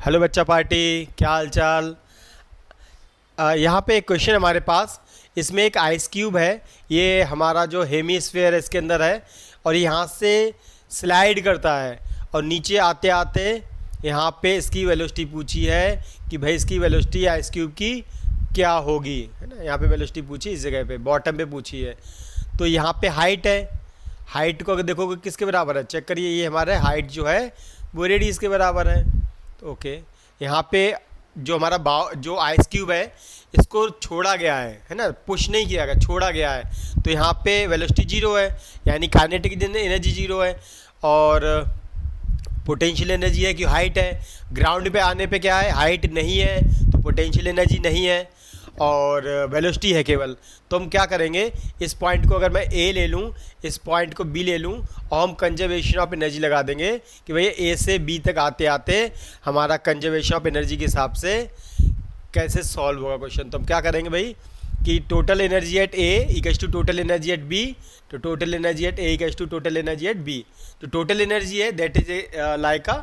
Hello बच्चा party, क्या हाल चाल। यहाँ पे एक क्वेश्चन हमारे पास। इसमें एक आइस क्यूब है, ये हमारा जो हेमीस्फेयर है इसके अंदर है, और यहाँ से स्लाइड करता है और नीचे आते आते यहाँ पे इसकी वेलोसिटी पूछी है कि भाई इसकी वेलोसिटी आइस क्यूब की क्या होगी, है ना। यहाँ पे वेलोसिटी पूछी, इस जगह पे बॉटम पे पूछी है। तो यहाँ पे हाइट है, हाइट को अगर देखोगे किसके बराबर है, चेक करिए। ये हमारे हाइट जो है वो रेडियस के बराबर है। तो ओके, यहाँ पे जो हमारा जो आइस क्यूब है इसको छोड़ा गया है ना, पुश नहीं किया गया, छोड़ा गया है। तो यहाँ पे वेलोसिटी जीरो है, यानी काइनेटिक एनर्जी जीरो है, और पोटेंशियल एनर्जी है कि हाइट है। ग्राउंड पे आने पे क्या है, हाइट नहीं है तो पोटेंशियल एनर्जी नहीं है, और वेलोसिटी है केवल। तो हम क्या करेंगे, इस पॉइंट को अगर मैं ए ले लूँ, इस पॉइंट को बी ले लूँ, और हम कंजर्वेशन ऑफ एनर्जी लगा देंगे कि भैया ए से बी तक आते आते हमारा कंजर्वेशन ऑफ एनर्जी के हिसाब से कैसे सॉल्व होगा क्वेश्चन। तो हम क्या करेंगे भाई कि total energy at A equals to total energy at B, तो total energy at A equals to total energy at B. तो टोटल एनर्जी है that is like a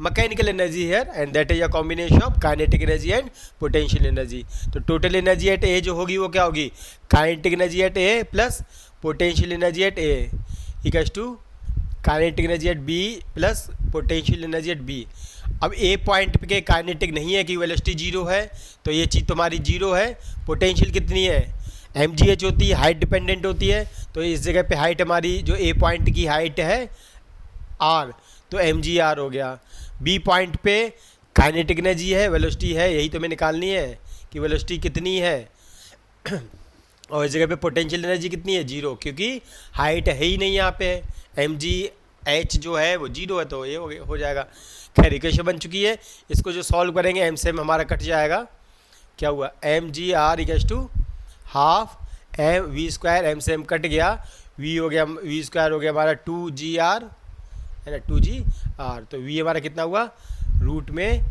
mechanical energy here, and that is a combination of kinetic energy and potential energy. तो total energy at A जो होगी वो क्या होगी, kinetic energy at A plus potential energy at A equals to kinetic energy at B plus potential energy at B. अब A point पे kinetic नहीं है कि वेलोसिटी जीरो है, तो ये चीज़ तुम्हारी जीरो है। पोटेंशियल कितनी है, mgh होती है, हाइट डिपेंडेंट होती है। तो इस जगह पे हाइट हमारी जो ए पॉइंट की हाइट है r, तो mgr हो गया। बी पॉइंट पे काइनेटिक एनर्जी है, वेलोसिटी है, यही तो हमें निकालनी है कि वेलोसिटी कितनी है। और इस जगह पे पोटेंशियल एनर्जी कितनी है, जीरो, क्योंकि हाइट है ही नहीं यहाँ पे। mgh जो है वो जीरो है, तो ये हो जाएगा। खैर इक्वेशन बन चुकी है, इसको जो सॉल्व करेंगे एम से हमारा कट जाएगा। क्या हुआ, M G R equals to half M V square, M से एम कट गया, वी हो गया, वी स्क्वायर हो गया हमारा 2gr, है ना, 2gr। तो वी हमारा कितना हुआ, रूट में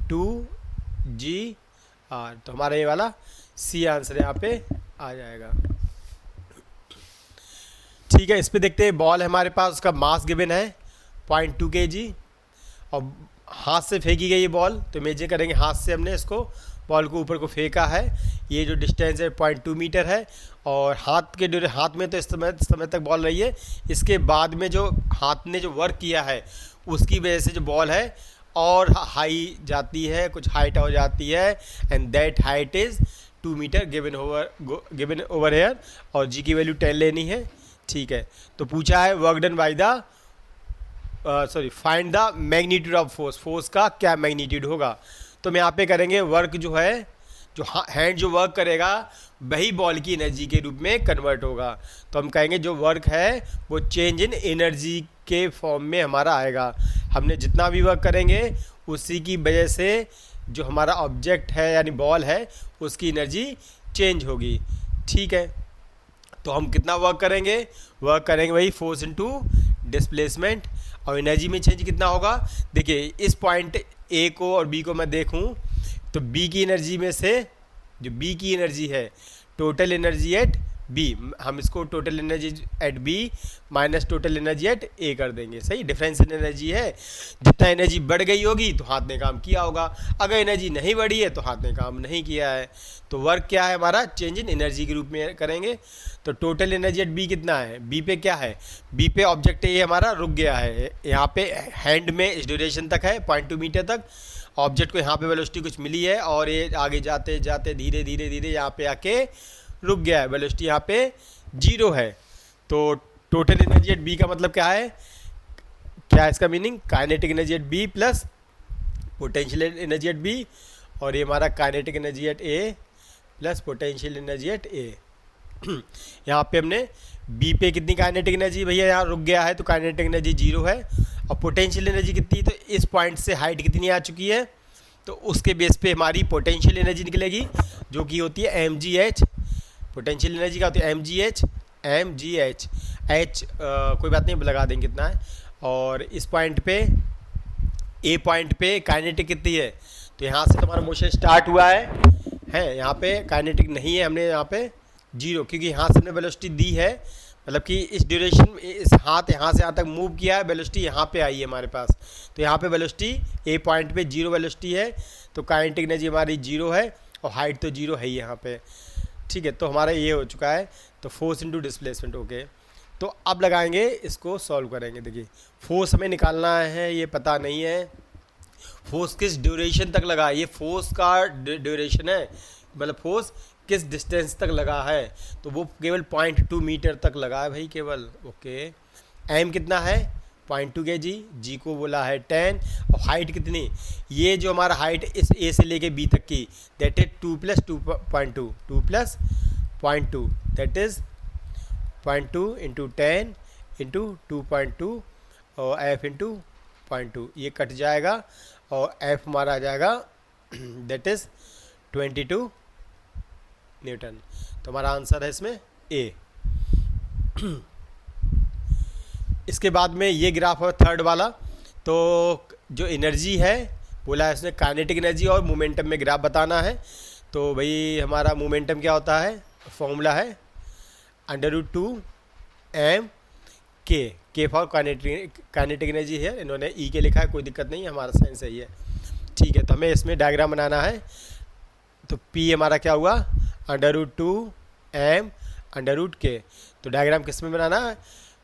2gr। तो हमारा ये वाला सी आंसर यहाँ पे आ जाएगा। ठीक है, इस पे देखते हैं। बॉल है हमारे पास, उसका मास गिवन है 0.2 kg, और हाथ से फेंकी गई ये बॉल। तो इमेजिन करेंगे हाथ से हमने इसको बॉल को ऊपर को फेंका है। ये जो डिस्टेंस है 0.2 मीटर है, और हाथ में तो इस समय तक बॉल रही है। इसके बाद में जो हाथ ने जो वर्क किया है उसकी वजह से जो बॉल है और हाई जाती है, कुछ हाइट हो जाती है, and that height is 2 meter given over here, और जी की वैल्यू 10 लेनी है। ठीक है, तो पूछा है work done by the find the magnitude of force, force का क्या मैग्नीट्यूड होगा। तो हम यहाँ पे करेंगे वर्क जो है, जो हैंड जो वर्क करेगा वही बॉल की एनर्जी के रूप में कन्वर्ट होगा। तो हम कहेंगे जो वर्क है वो चेंज इन एनर्जी के फॉर्म में हमारा आएगा। हमने जितना भी वर्क करेंगे उसी की वजह से जो हमारा ऑब्जेक्ट है यानी बॉल है उसकी एनर्जी चेंज होगी। ठीक है, तो हम कितना वर्क करेंगे वही फोर्स इनटू डिस्प्लेसमेंट, और एनर्जी में चेंज कितना होगा। देखिए इस पॉइंट ए को और बी को मैं देखूं तो बी की एनर्जी में से जो बी की एनर्जी है टोटल एनर्जी एट बी, हम इसको total energy at B minus total energy at A कर देंगे। सही, डिफरेंस इन एनर्जी है। जितना एनर्जी बढ़ गई होगी तो हाथ ने काम किया होगा, अगर एनर्जी नहीं बढ़ी है तो हाथ ने काम नहीं किया है। तो वर्क क्या है हमारा, चेंज इन एनर्जी के रूप में करेंगे। तो टोटल एनर्जी एट बी कितना है, बी पे क्या है, बी पे ऑब्जेक्ट ये हमारा रुक गया है, यहाँ पे हैंड में इस ड्यूरेशन तक है 0.2 मीटर तक। ऑब्जेक्ट को यहाँ पे वेलोसिटी कुछ मिली है, और ये आगे जाते जाते धीरे धीरे धीरे यहाँ पे आके रुक गया है, वेलोसिटी यहाँ पे जीरो है। तो टोटल एनर्जी एट बी का मतलब क्या है, क्या है इसका meaning, kinetic energy at B plus potential energy at B, और ये हमारा kinetic energy at A plus potential energy at A. यहाँ पे हमने बी पे कितनी काइनेटिक एनर्जी, भैया यहाँ रुक गया है तो काइनेटिक एनर्जी जीरो है, और पोटेंशियल एनर्जी कितनी, तो इस पॉइंट से हाइट कितनी आ चुकी है, तो उसके बेस पे हमारी पोटेंशियल एनर्जी निकलेगी जो कि होती है M G H. Potential energy का होती है एम जी एच, कोई बात नहीं लगा देंगे कितना है। और इस पॉइंट पे ए पॉइंट पे काइनेटिक कितनी है, तो यहाँ से तुम्हारा मोशन स्टार्ट हुआ है यहाँ पे काइनेटिक नहीं है, हमने यहाँ पे जीरो, क्योंकि यहाँ से हमने वेलोसिटी दी है, मतलब कि इस ड्यूरेशन में इस हाथ यहाँ से यहाँ तक मूव किया है, वेलोसिटी यहाँ पे आई है हमारे पास, तो यहाँ पे वेलोसिटी ए पॉइंट पे जीरो वेलोसिटी है, तो काइनेटिक एनर्जी हमारी जीरो है और हाइट तो जीरो है ही यहाँ पे। ठीक है, तो हमारा ये हो चुका है, तो फोर्स इनटू डिस्प्लेसमेंट। ओके, तो अब लगाएंगे, इसको सॉल्व करेंगे। देखिए फोर्स हमें निकालना है, ये पता नहीं है फोर्स किस ड्यूरेशन तक लगा है, ये फोर्स का ड्यूरेशन है, मतलब फोर्स किस डिस्टेंस तक लगा है, तो वो केवल 0.2 मीटर तक लगा है भाई केवल। ओके, एम कितना है 0.2 kg, जी को बोला है 10, और हाइट कितनी, ये जो हमारा हाइट इस ए से लेके बी तक की, दैट इज 2 + 2.2, 2 + 0.2, दैट इज 0.2 × 10 × 2.2 और एफ इंटू 0.2, ये कट जाएगा और एफ हमारा आ जाएगा दैट इज 22 न्यूटन। तो हमारा आंसर है इसमें ए। इसके बाद में ये ग्राफ है थर्ड वाला, तो जो एनर्जी है बोला है इसमें काइनेटिक एनर्जी और मोमेंटम में ग्राफ बताना है। तो भाई हमारा मोमेंटम क्या होता है, फॉर्मूला है √2 m के फॉर काइनेटिक एनर्जी है, इन्होंने ई के लिखा है, कोई दिक्कत नहीं है, हमारा साइन सही है। ठीक है, तो हमें इसमें डायग्राम बनाना है। तो P हमारा क्या हुआ √2 m √k, तो डायग्राम किस में बनाना है,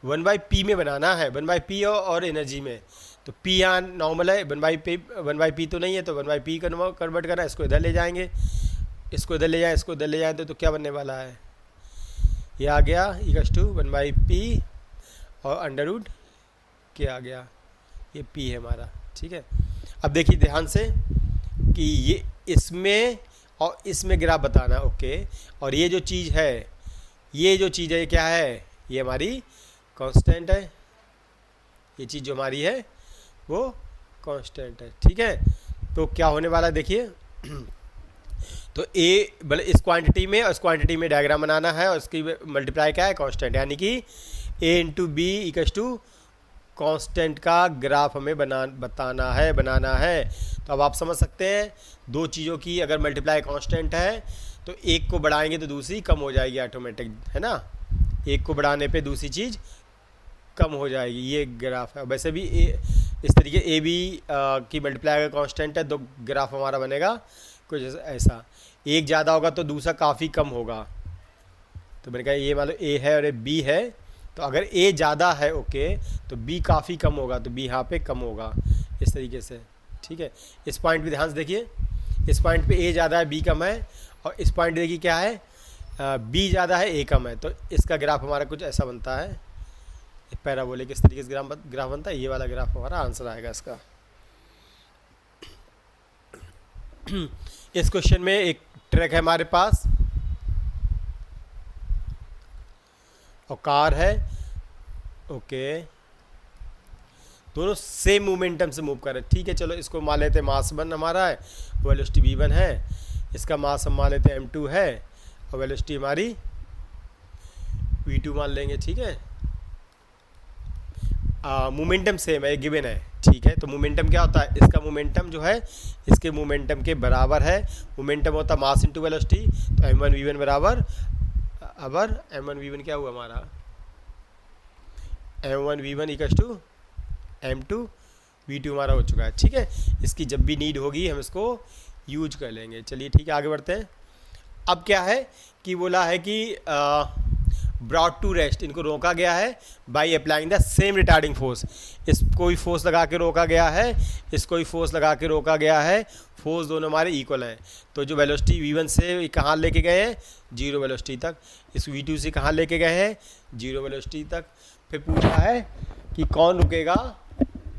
1/p में बनाना है, 1/p और एनर्जी में। तो P यहाँ नॉर्मल है, 1/p तो नहीं है, तो 1/p कन्वर्ट करना है, इसको इधर ले जाएंगे, इसको इधर ले जाएँ, इसको इधर ले जाएँ, तो क्या बनने वाला है, ये आ गया = 1/p और √k आ गया, ये P है हमारा। ठीक है, अब देखिए ध्यान से कि ये इसमें और इसमें ग्राफ बताना। ओके, और ये जो चीज़ है, ये क्या है, ये हमारी कांस्टेंट है, ये चीज़ जो हमारी है वो कांस्टेंट है। ठीक है, तो क्या होने वाला है देखिए, तो ए मतलब इस क्वांटिटी में और इस क्वांटिटी में डायग्राम बनाना है, और इसकी मल्टीप्लाई क्या है कांस्टेंट, यानी कि ए इंटू बी = कांस्टेंट का ग्राफ हमें बनाना है। तो अब आप समझ सकते हैं, दो चीज़ों की अगर मल्टीप्लाई कांस्टेंट है तो एक को बढ़ाएंगे तो दूसरी कम हो जाएगी ऑटोमेटिक, है ना, एक को बढ़ाने पे दूसरी चीज़ कम हो जाएगी, ये ग्राफ है। वैसे भी इस तरीके ए बी की मल्टीप्लाई अगर कांस्टेंट है तो ग्राफ हमारा बनेगा कुछ ऐसा, एक ज़्यादा होगा तो दूसरा काफ़ी कम होगा। तो मैंने कहा ये मान लो ए है और ये बी है, तो अगर ए ज़्यादा है ओके तो बी काफ़ी कम होगा, तो बी यहाँ पे कम होगा इस तरीके से। ठीक है, इस पॉइंट पे ध्यान से देखिए, इस पॉइंट पे ए ज़्यादा है बी कम है, और इस पॉइंट देखिए क्या है, बी ज़्यादा है ए कम है, तो इसका ग्राफ हमारा कुछ ऐसा बनता है, पैराबोलिक इस तरीके से ग्राफ बनता है, ये वाला ग्राफ हमारा आंसर आएगा इसका। इस क्वेश्चन में एक ट्रक है हमारे पास और कार है। ओके, दोनों सेम मोमेंटम से मूव कर रहे हैं। ठीक है, चलो इसको मान लेते हैं मास 1 हमारा है, वेलोसिटी v1 है, इसका मास हम मान लेते हैं m2 है, और वेलोसिटी हमारी v2 मान लेंगे। ठीक है, मोमेंटम सेम है, गिवन है। ठीक है, तो मोमेंटम क्या होता है, इसका मोमेंटम जो है इसके मोमेंटम के बराबर है। मोमेंटम होता है मास इंटू वेलोसिटी, तो m1 v1 बराबर, अबर m1 v1 क्या हुआ हमारा, m1 v1 = m2 v2 हमारा हो चुका है। ठीक है, इसकी जब भी नीड होगी हम इसको यूज कर लेंगे। चलिए ठीक है, आगे बढ़ते हैं। अब क्या है कि बोला है कि ब्रॉट टू रेस्ट, इनको रोका गया है by applying the same retarding force. इसको भी फोर्स लगा के रोका गया है, इसको भी फोर्स लगा के रोका गया है, फोर्स दोनों हमारे इक्वल हैं। तो जो वेलोसिटी v1 से कहाँ लेके गए हैं, 0 वेलोसिटी तक, इस v2 से कहाँ लेके गए हैं, 0 वेलोसिटी तक। फिर पूछा है कि कौन रुकेगा,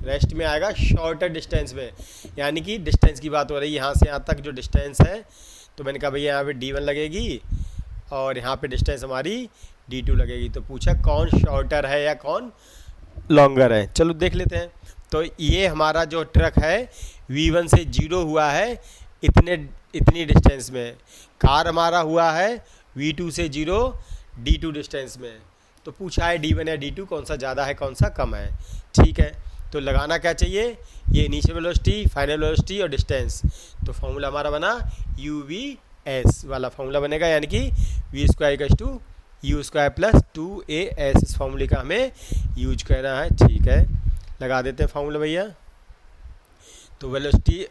रेस्ट में आएगा शॉर्टर डिस्टेंस में, यानी कि डिस्टेंस की बात हो रही है, यहाँ से यहाँ तक जो डिस्टेंस है, तो मैंने कहा भैया यहाँ पे d1 लगेगी और यहाँ पे डिस्टेंस हमारी d2 लगेगी। तो पूछा कौन शॉर्टर है या कौन लॉन्गर है, चलो देख लेते हैं। तो ये हमारा जो ट्रक है v1 से 0 हुआ है इतनी डिस्टेंस में, कार हमारा हुआ है v2 से 0 d2 डिस्टेंस में। तो पूछा है d1 या d2 कौन सा ज़्यादा है कौन सा कम है। ठीक है, तो लगाना क्या चाहिए, ये इनिशियल वेलोसिटी, फाइनल वेलोसिटी और डिस्टेंस। तो फॉर्मूला हमारा बना UVS वाला फॉर्मूला बनेगा, यानी कि v² = you square plus 2as, इस फॉर्मूले का हमें यूज करना है। ठीक है, लगा देते हैं फॉर्मूला भैया। तो वेलोसिटी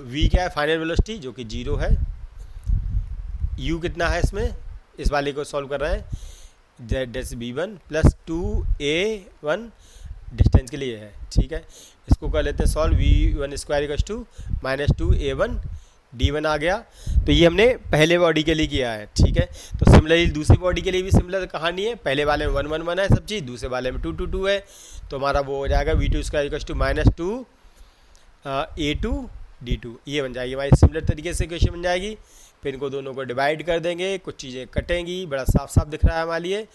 v क्या है, फाइनल वेलोसिटी जो कि 0 है। u कितना है इसमें, इस वाले को सॉल्व कर रहे हैं, z v1 plus 2a1 distance के लिए है। ठीक है, इसको कर लेते हैं solve, v1 square equals to minus 2a1 d1 आ गया। तो ये हमने पहले बॉडी के लिए किया है। ठीक है, तो सिमिलरली दूसरी बॉडी के लिए भी सिमिलर कहानी है। पहले वाले में 1 1 1 है सब चीज़, दूसरे वाले में 2 2 2 है। तो हमारा वो हो जाएगा v2 square equals to minus 2 a2 d2, ये बन जाएगी हमारी सिमिलर तरीके से इक्वेशन बन जाएगी। फिर इनको दोनों को डिवाइड कर देंगे, कुछ चीज़ें कटेंगी, बड़ा साफ साफ दिख रहा है हमारे लिए।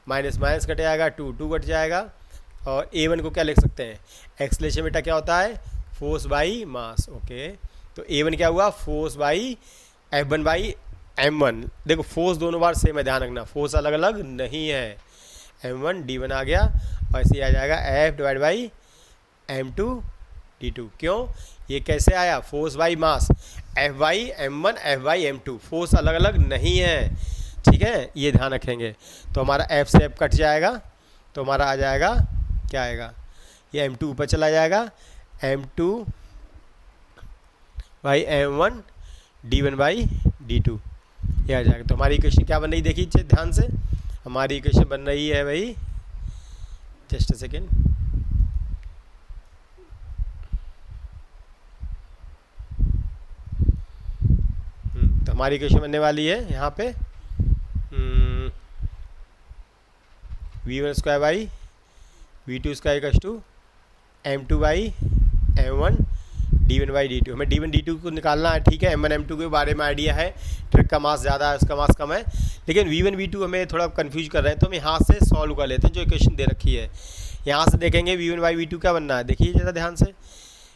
माइनस माइनस कट जाएगा, 2 2 कट जाएगा। और a1 को क्या लिख सकते हैं, एक्सलेशन बेटा क्या होता है, फोर्स बाई मास। ओके, तो a1 क्या हुआ, force by F1 by m1। देखो फोर्स दोनों बार सेम है, ध्यान रखना, फोर्स अलग अलग नहीं है। m1 d1 आ गया, और ऐसे ही आ जाएगा F divide by m2 d2। क्यों, ये कैसे आया, force by mass, F by m1 F by m2, force अलग अलग नहीं है। ठीक है, ये ध्यान रखेंगे। तो हमारा F से F कट जाएगा, तो हमारा आ जाएगा, क्या आएगा, ये m2 ऊपर चला जाएगा, m2 by m1 d1 by d2, ये आ जाएगा। तो हमारी इक्वेशन क्या बन रही, देखिए ध्यान से, हमारी इक्वेशन बन रही है भाई, जस्ट अ सेकेंड, तो हमारी इक्वेशन बनने वाली है यहाँ पे v1 square by v2 square equals to m2 by m1 d1 by d2। हमें d1 d2 को निकालना है। ठीक है, m1 m2 के बारे में आइडिया है, ट्रक का मास ज़्यादा है, उसका मास कम है, लेकिन v1 v2 हमें थोड़ा कंफ्यूज कर रहे हैं, तो हम यहाँ से सॉल्व कर लेते हैं जो इक्वेशन दे रखी है। यहाँ से देखेंगे v1 बाई v2 क्या बनना है, देखिए ज़रा ध्यान से,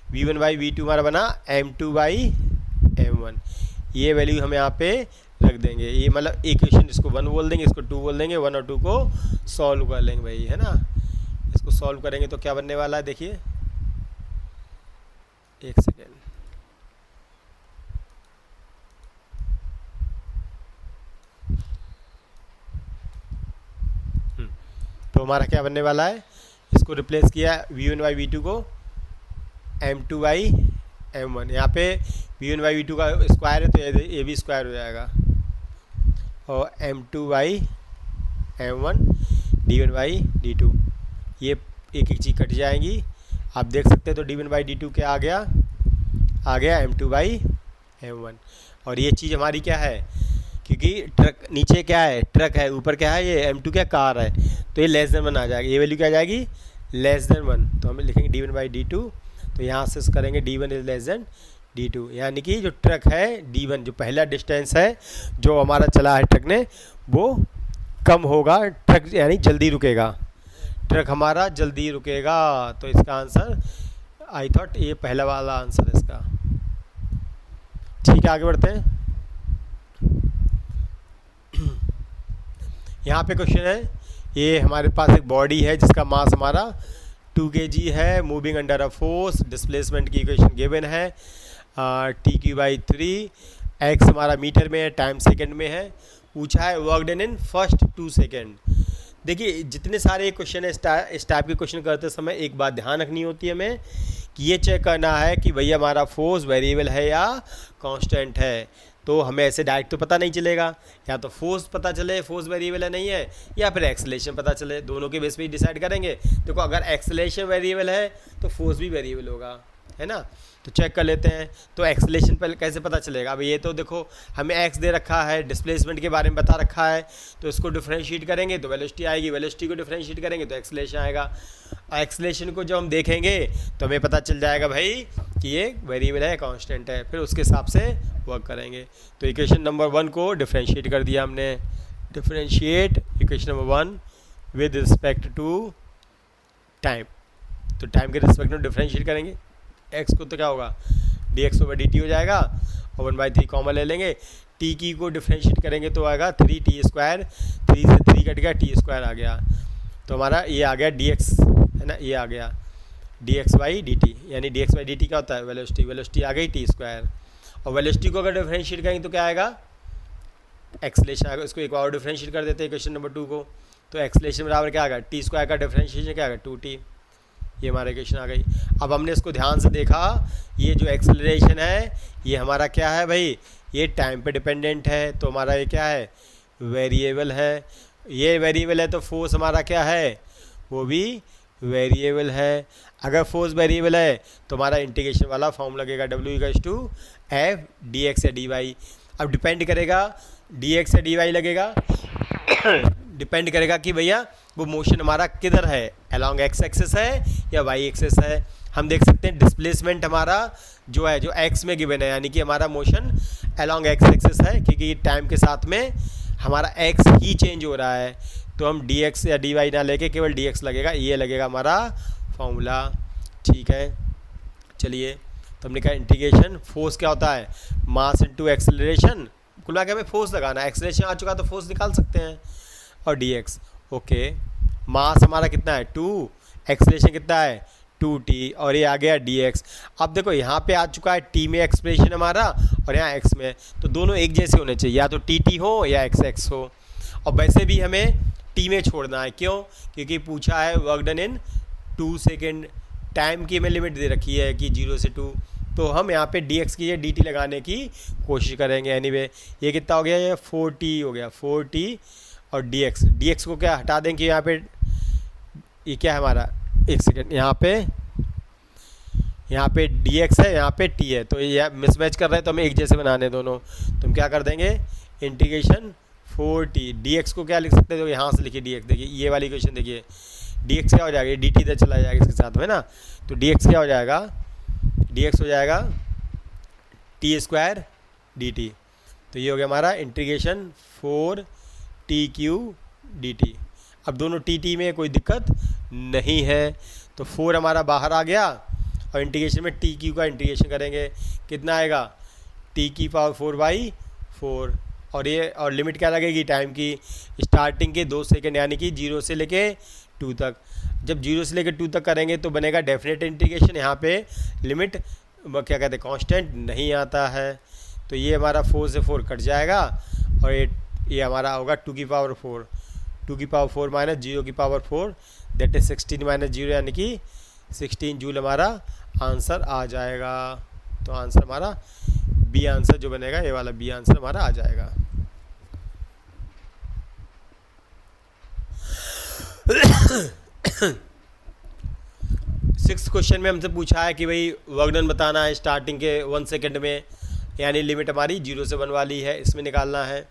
v1 बाई v2 हमारा बना m2 बाई m1, ये वैल्यू हम यहाँ पे रख देंगे। ये मतलब इक्वेशन, इसको 1 बोल देंगे, इसको 2 बोल देंगे, 1 और 2 को सॉल्व कर लेंगे भाई, है ना। इसको सॉल्व करेंगे तो क्या बनने वाला है, देखिए एक सेकेंड, तो हमारा क्या बनने वाला है, इसको रिप्लेस किया v1 बाई v2 को m2 बाई m1, यहाँ पे v1 बाई v2 का स्क्वायर है तो ये भी स्क्वायर हो जाएगा, और m2 by m1 d1 by d2, ये एक एक चीज़ कट जाएंगी, आप देख सकते हैं। तो d1 बाई d2 क्या आ गया m2 बाई m1। और ये चीज़ हमारी क्या है, क्योंकि ट्रक नीचे क्या है, ट्रक है, ऊपर क्या है, ये m2 क्या कार है, तो ये लेस देन 1 आ जाएगी, ये वैल्यू क्या आ जाएगी, लेस देन 1। तो हमें लिखेंगे d1 बाई d2, तो यहाँ से करेंगे d1 is less than d2, यानी कि जो ट्रक है d1, जो पहला डिस्टेंस है जो हमारा चला है ट्रक ने, वो कम होगा, ट्रक यानी जल्दी रुकेगा, ट्रक हमारा जल्दी रुकेगा। तो इसका आंसर, आई थॉट ये पहला वाला आंसर है इसका। ठीक है, आगे बढ़ते हैं। यहाँ पे क्वेश्चन है, ये हमारे पास एक बॉडी है जिसका मास हमारा 2 kg है, moving under a force, displacement की इक्वेशन गिवन है, t3, x हमारा मीटर में है, टाइम सेकंड में है, पूछा है work done in first 2 second. देखिए जितने सारे क्वेश्चन है इस टाइप के क्वेश्चन करते समय एक बात ध्यान रखनी होती है हमें, कि ये चेक करना है कि भैया हमारा फोर्स वेरिएबल है या कांस्टेंट है। तो हमें ऐसे डायरेक्ट तो पता नहीं चलेगा, या तो फोर्स पता चले फोर्स वेरिएबल है नहीं है, या फिर एक्सेलरेशन पता चले, दोनों के बेस पे ही डिसाइड करेंगे। देखो अगर एक्सेलरेशन वेरिएबल है तो फोर्स भी वेरिएबल होगा, है ना। तो चेक कर लेते हैं, तो एक्सेलरेशन पर कैसे पता चलेगा। अब ये तो देखो हमें एक्स दे रखा है, डिस्प्लेसमेंट के बारे में बता रखा है, तो इसको डिफरेंशिएट करेंगे तो वेलोसिटी आएगी, वेलोसिटी को डिफरेंशिएट करेंगे तो एक्सेलरेशन आएगा। एक्सेलरेशन को जब हम देखेंगे तो हमें पता चल जाएगा भाई कि ये वेरिएबल है, कांस्टेंट है, फिर उसके हिसाब से वर्क करेंगे। तो इक्वेशन नंबर 1 को डिफरेंशिएट कर दिया हमने, differentiate equation number 1 with respect to time. तो टाइम के रिस्पेक्ट में डिफरेंशिएट करेंगे, एक्स को तो क्या होगा dx ओवर dt हो जाएगा, और 1/3 कॉमन ले लेंगे, t की को डिफरेंशिएट करेंगे तो आएगा 3t², 3 से 3 कट गया, t² आ गया, तो हमारा ये आ गया dx, है ना, ये आ गया dx/dt, यानी dx/dt क्या होता है, वेलोसिटी, वेलोसिटी आ गई t², और वेलोसिटी को अगर डिफरेंशिएट करेंगे तो क्या आएगा, एक्सलेशन आएगा, इसको एक और डिफरेंशिएट कर देते हैं क्वेश्चन नंबर 2 को। तो एक्सलेशन बराबर क्या आएगा, टी स्क्वायर का डिफरेंशिएशन क्या आएगा 2t। ये हमारा इक्वेशन आ गई। अब हमने इसको ध्यान से देखा, ये जो एक्सेलरेशन है ये हमारा क्या है भाई, ये टाइम पे डिपेंडेंट है, तो हमारा ये क्या है, वेरिएबल है। ये वेरिएबल है तो फोर्स हमारा क्या है, वो भी वेरिएबल है। अगर फोर्स वेरिएबल है तो हमारा इंटीग्रेशन वाला फॉर्म लगेगा W=F dx या dy। अब डिपेंड करेगा dx या dy लगेगा डिपेंड करेगा कि भैया वो मोशन हमारा किधर है, अलोंग एक्स एक्सिस है या वाई एक्सिस है। हम देख सकते हैं डिस्प्लेसमेंट हमारा जो है, जो एक्स में गिवन है, यानी कि हमारा मोशन अलोंग एक्स एक्सिस है, क्योंकि टाइम के साथ में हमारा एक्स ही चेंज हो रहा है। तो हम dx या dy ना लेके केवल dx लगेगा, ये लगेगा हमारा फॉर्मूला। ठीक है, चलिए तो हमने कहा इंटीग्रेशन फोर्स क्या होता है, मास इनटू एक्सेलरेशन। कुल मिला के हमें फोर्स लगाना है, एक्सेलरेशन आ चुका तो फोर्स निकाल सकते हैं, और dx। ओके, मास हमारा कितना है 2, एक्सेलरेशन कितना है 2t, और ये आ गया dx। अब देखो यहाँ पे आ चुका है t में एक्सप्रेशन हमारा और यहाँ x में, तो दोनों एक जैसे होने चाहिए, या तो tt हो या x हो। और वैसे भी हमें t में छोड़ना है, क्यों, क्योंकि पूछा है work done in 2 second, time की हमें लिमिट दे रखी है कि 0 से 2, तो हम यहाँ पे dx की dt लगाने की कोशिश करेंगे। एनीवे ये कितना हो गया, ये 4t हो गया, 4t, और dx को क्या हटा दें कि यहाँ पे ये क्या है हमारा, एक सेकेंड, यहाँ पे dx है, यहाँ पे t है, तो ये मिसमैच कर रहे हैं, तो हमें एक जैसे बनाने दोनों। तो हम क्या कर देंगे, इंटीग्रेशन 4t, dx को क्या लिख सकते हैं, तो यहाँ से लिखिए dx, देखिए ये वाली क्वेश्चन देखिए, dx क्या हो जाएगा, dt इधर चला जाएगा इसके साथ में ना, तो dx क्या हो जाएगा, dx हो जाएगा t स्क्वायर dt। तो ये हो गया हमारा इंटीग्रेशन 4t³ dt। अब दोनों t में कोई दिक्कत नहीं है, तो 4 हमारा बाहर आ गया, और इंटीग्रेशन में t³ का इंटीग्रेशन करेंगे, कितना आएगा t⁴/4, और ये और लिमिट क्या लगेगी टाइम की, स्टार्टिंग के 2 सेकेंड, यानी कि 0 से लेके 2 तक। जब 0 से लेकर 2 तक करेंगे तो बनेगा डेफिनेट इंटीग्रेशन, यहाँ पे लिमिट क्या कहते हैं कांस्टेंट नहीं आता है, तो ये हमारा 4 से 4 कट जाएगा, और ये हमारा होगा 2⁴ 2⁴ माइनस 0⁴ दैट इज 16 माइनस 0, यानी कि 16 जूल हमारा आंसर आ जाएगा। तो आंसर हमारा बी आंसर जो बनेगा, ये वाला बी आंसर हमारा आ जाएगा। सिक्स्थ क्वेश्चन में हमसे पूछा है कि भाई वर्क डन बताना है स्टार्टिंग के 1 सेकेंड में, यानी लिमिट हमारी 0 से 1 वाली है, इसमें निकालना है।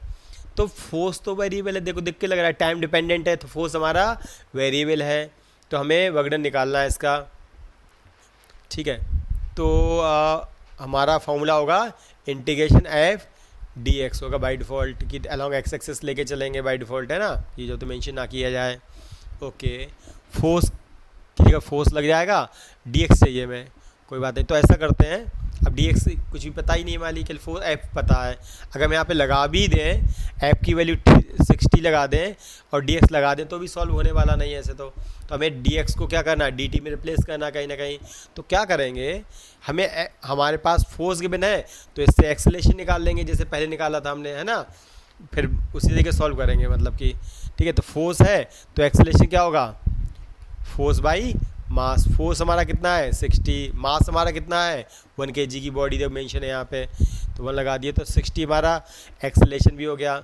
तो फोर्स तो वेरिएबल है, देखो देख के लग रहा है टाइम डिपेंडेंट है, तो फोर्स हमारा वेरिएबल है, तो हमें वर्क डन निकालना है इसका। ठीक है, तो हमारा फॉर्मूला होगा इंटीग्रेशन F dx होगा बाय डिफ़ॉल्ट, कि अलॉन्ग एक्स एक्सिस लेके चलेंगे बाय डिफ़ॉल्ट, है ना, ये जो तो मेंशन ना किया जाए। ओके, फोर्स की जगह फोर्स लग जाएगा, dx चाहिए हमें, कोई बात नहीं, तो ऐसा करते हैं, अब dx कुछ भी पता ही नहीं वाली, केवल फोर्स f पता है। अगर हम यहाँ पे लगा भी दें, f की वैल्यू 60 लगा दें और dx लगा दें, तो भी सॉल्व होने वाला नहीं है ऐसे तो हमें dx को क्या करना है, dt में रिप्लेस करना कहीं ना कहीं। तो क्या करेंगे, हमें हमारे पास फोर्स गिवन है, तो इससे एक्सेलरेशन निकाल लेंगे जैसे पहले निकाला था हमने, है ना, फिर उसी तरीके सोल्व करेंगे, मतलब कि ठीक है। तो फोर्स है तो एक्सेलरेशन क्या होगा, फोर्स बाई मास। फोर्स हमारा कितना है 60, मास हमारा कितना है 1 kg की बॉडी जब मेंशन है यहाँ पे, तो 1 लगा दिए, तो 60 हमारा एक्सेलरेशन भी हो गया।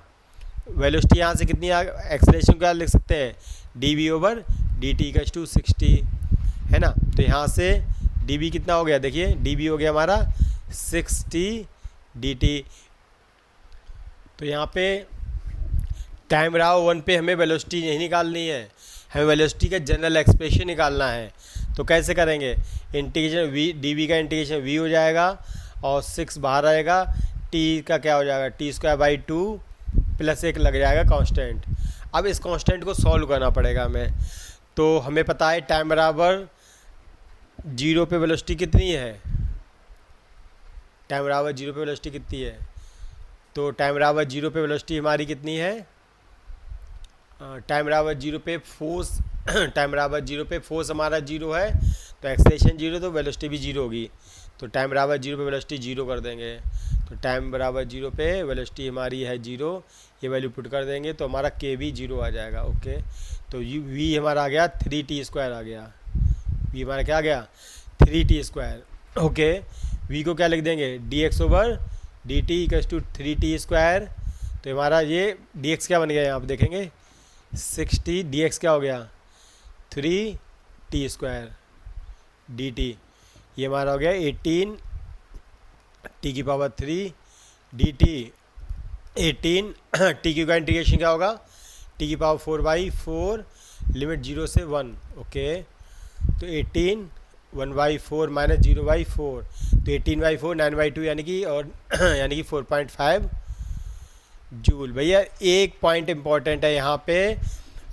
वेलोसिटी यहाँ से कितनी एक्सेलरेशन क्या लिख सकते हैं, dv/dt = 60, है ना। तो यहाँ से dv कितना हो गया, देखिए dv हो गया हमारा 60 dt। तो यहाँ पे टाइम रहा 1 पे, हमें वेलोसिटी नहीं निकालनी है, हमें वेलोसिटी का जनरल एक्सप्रेशन निकालना है। तो कैसे करेंगे, इंटीग्रेशन v dv का इंटीग्रेशन v हो जाएगा, और 6 बाहर आएगा, t का क्या हो जाएगा t²/2 प्लस 1 लग जाएगा कांस्टेंट। अब इस कांस्टेंट को सॉल्व करना पड़ेगा हमें। तो हमें पता है टाइम बराबर 0 पे वेलोसिटी कितनी है, टाइम बराबर 0 पे वेलोसिटी कितनी है, तो टाइम बराबर 0 पे वेलोसिटी हमारी कितनी है, टाइम बराबर 0 पे फोर्स टाइम बराबर 0 पे फोर्स हमारा 0 है, तो एक्सेलरेशन 0, तो वेलोसिटी भी 0 होगी। तो टाइम बराबर 0 पे वेलोसिटी 0 कर देंगे। तो टाइम बराबर 0 पे वेलोसिटी हमारी है 0, ये वैल्यू पुट कर देंगे तो हमारा के भी 0 आ जाएगा। ओके, तो वी हमारा आ गया 3t² आ गया। वी हमारा क्या आ गया 3t²। ओके, वी को क्या लिख देंगे dx/dt = 3t²। तो हमारा ये dx क्या बन गया यहाँ पे देखेंगे 60, dx क्या हो गया 3t² dt। ये हमारा हो गया 18 t³ dt। 18 t क्यू का इंटीग्रेशन क्या होगा t⁴/4 लिमिट 0 से 1। ओके, तो 18 1/4 - 0/4, तो 18/4 9/2 यानी कि और यानी कि 4.5 जूल। भैया एक पॉइंट इंपॉर्टेंट है यहाँ पे,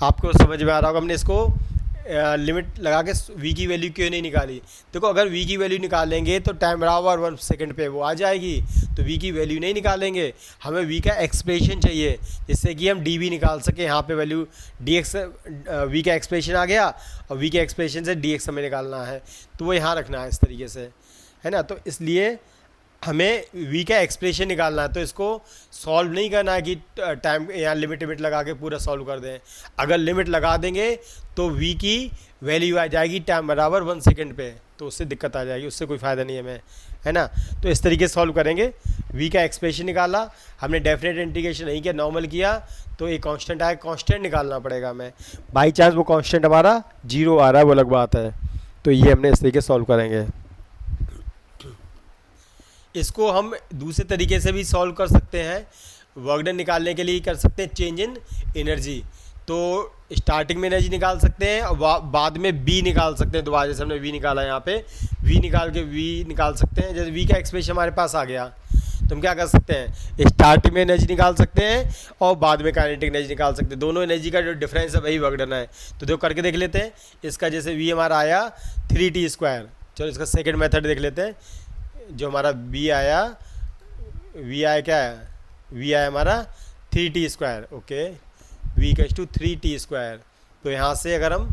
आपको समझ में आ रहा होगा हमने इसको लिमिट लगा के वी की वैल्यू क्यों नहीं निकाली। देखो अगर वी की वैल्यू निकालेंगे तो टाइम बराबर 1 सेकंड पे वो आ जाएगी, तो वी की वैल्यू नहीं निकालेंगे, हमें वी का एक्सप्रेशन चाहिए जिससे कि हम डी भी निकाल सके। यहाँ पे वैल्यू डी एक्स वी का एक्सप्रेशन आ गया और वी के एक्सप्रेशन से डी एक्स हमें निकालना है, तो वो यहाँ रखना है इस तरीके से, है ना। तो इसलिए हमें वी का एक्सप्रेशन निकालना है, तो इसको सॉल्व नहीं करना है कि टाइम यहाँ लिमिट लगा के पूरा सॉल्व कर दें। अगर लिमिट लगा देंगे तो वी की वैल्यू आ जाएगी टाइम बराबर 1 सेकंड पे, तो उससे दिक्कत आ जाएगी, उससे कोई फ़ायदा नहीं है हमें, है ना। तो इस तरीके से सॉल्व करेंगे। वी का एक्सप्रेशन निकाला हमने, डेफिनेट इंटीग्रेशन नहीं किया, नॉर्मल किया, तो एक कांस्टेंट आया, कांस्टेंट निकालना पड़ेगा हमें। बाई चांस वो कांस्टेंट हमारा 0 आ रहा है वो अलग बात है, तो ये हमने इस तरीके से सॉल्व करेंगे। इसको हम दूसरे तरीके से भी सॉल्व कर सकते हैं, वर्क डन निकालने के लिए कर सकते हैं चेंज इन एनर्जी। तो स्टार्टिंग में एनर्जी निकाल सकते हैं और बाद में बी निकाल सकते हैं। तो जैसे हमने वी निकाला यहाँ पे, वी निकाल के वी निकाल सकते हैं। जैसे वी का एक्सप्रेशन हमारे पास आ गया तो हम क्या कर सकते हैं, स्टार्टिंग में एनर्जी निकाल सकते हैं और बाद में काइनेटिक एनर्जी निकाल सकते हैं। दोनों एनर्जी का जो डिफरेंस है वही वर्क डन है। तो देखो करके देख लेते हैं। इसका जैसे वी हमारा आया 3t², चलो इसका सेकेंड मेथड देख लेते हैं। जो हमारा वी आया, वी आया क्या है, वी आया हमारा 3t²। Okay, V = 3t²। तो यहाँ से अगर हम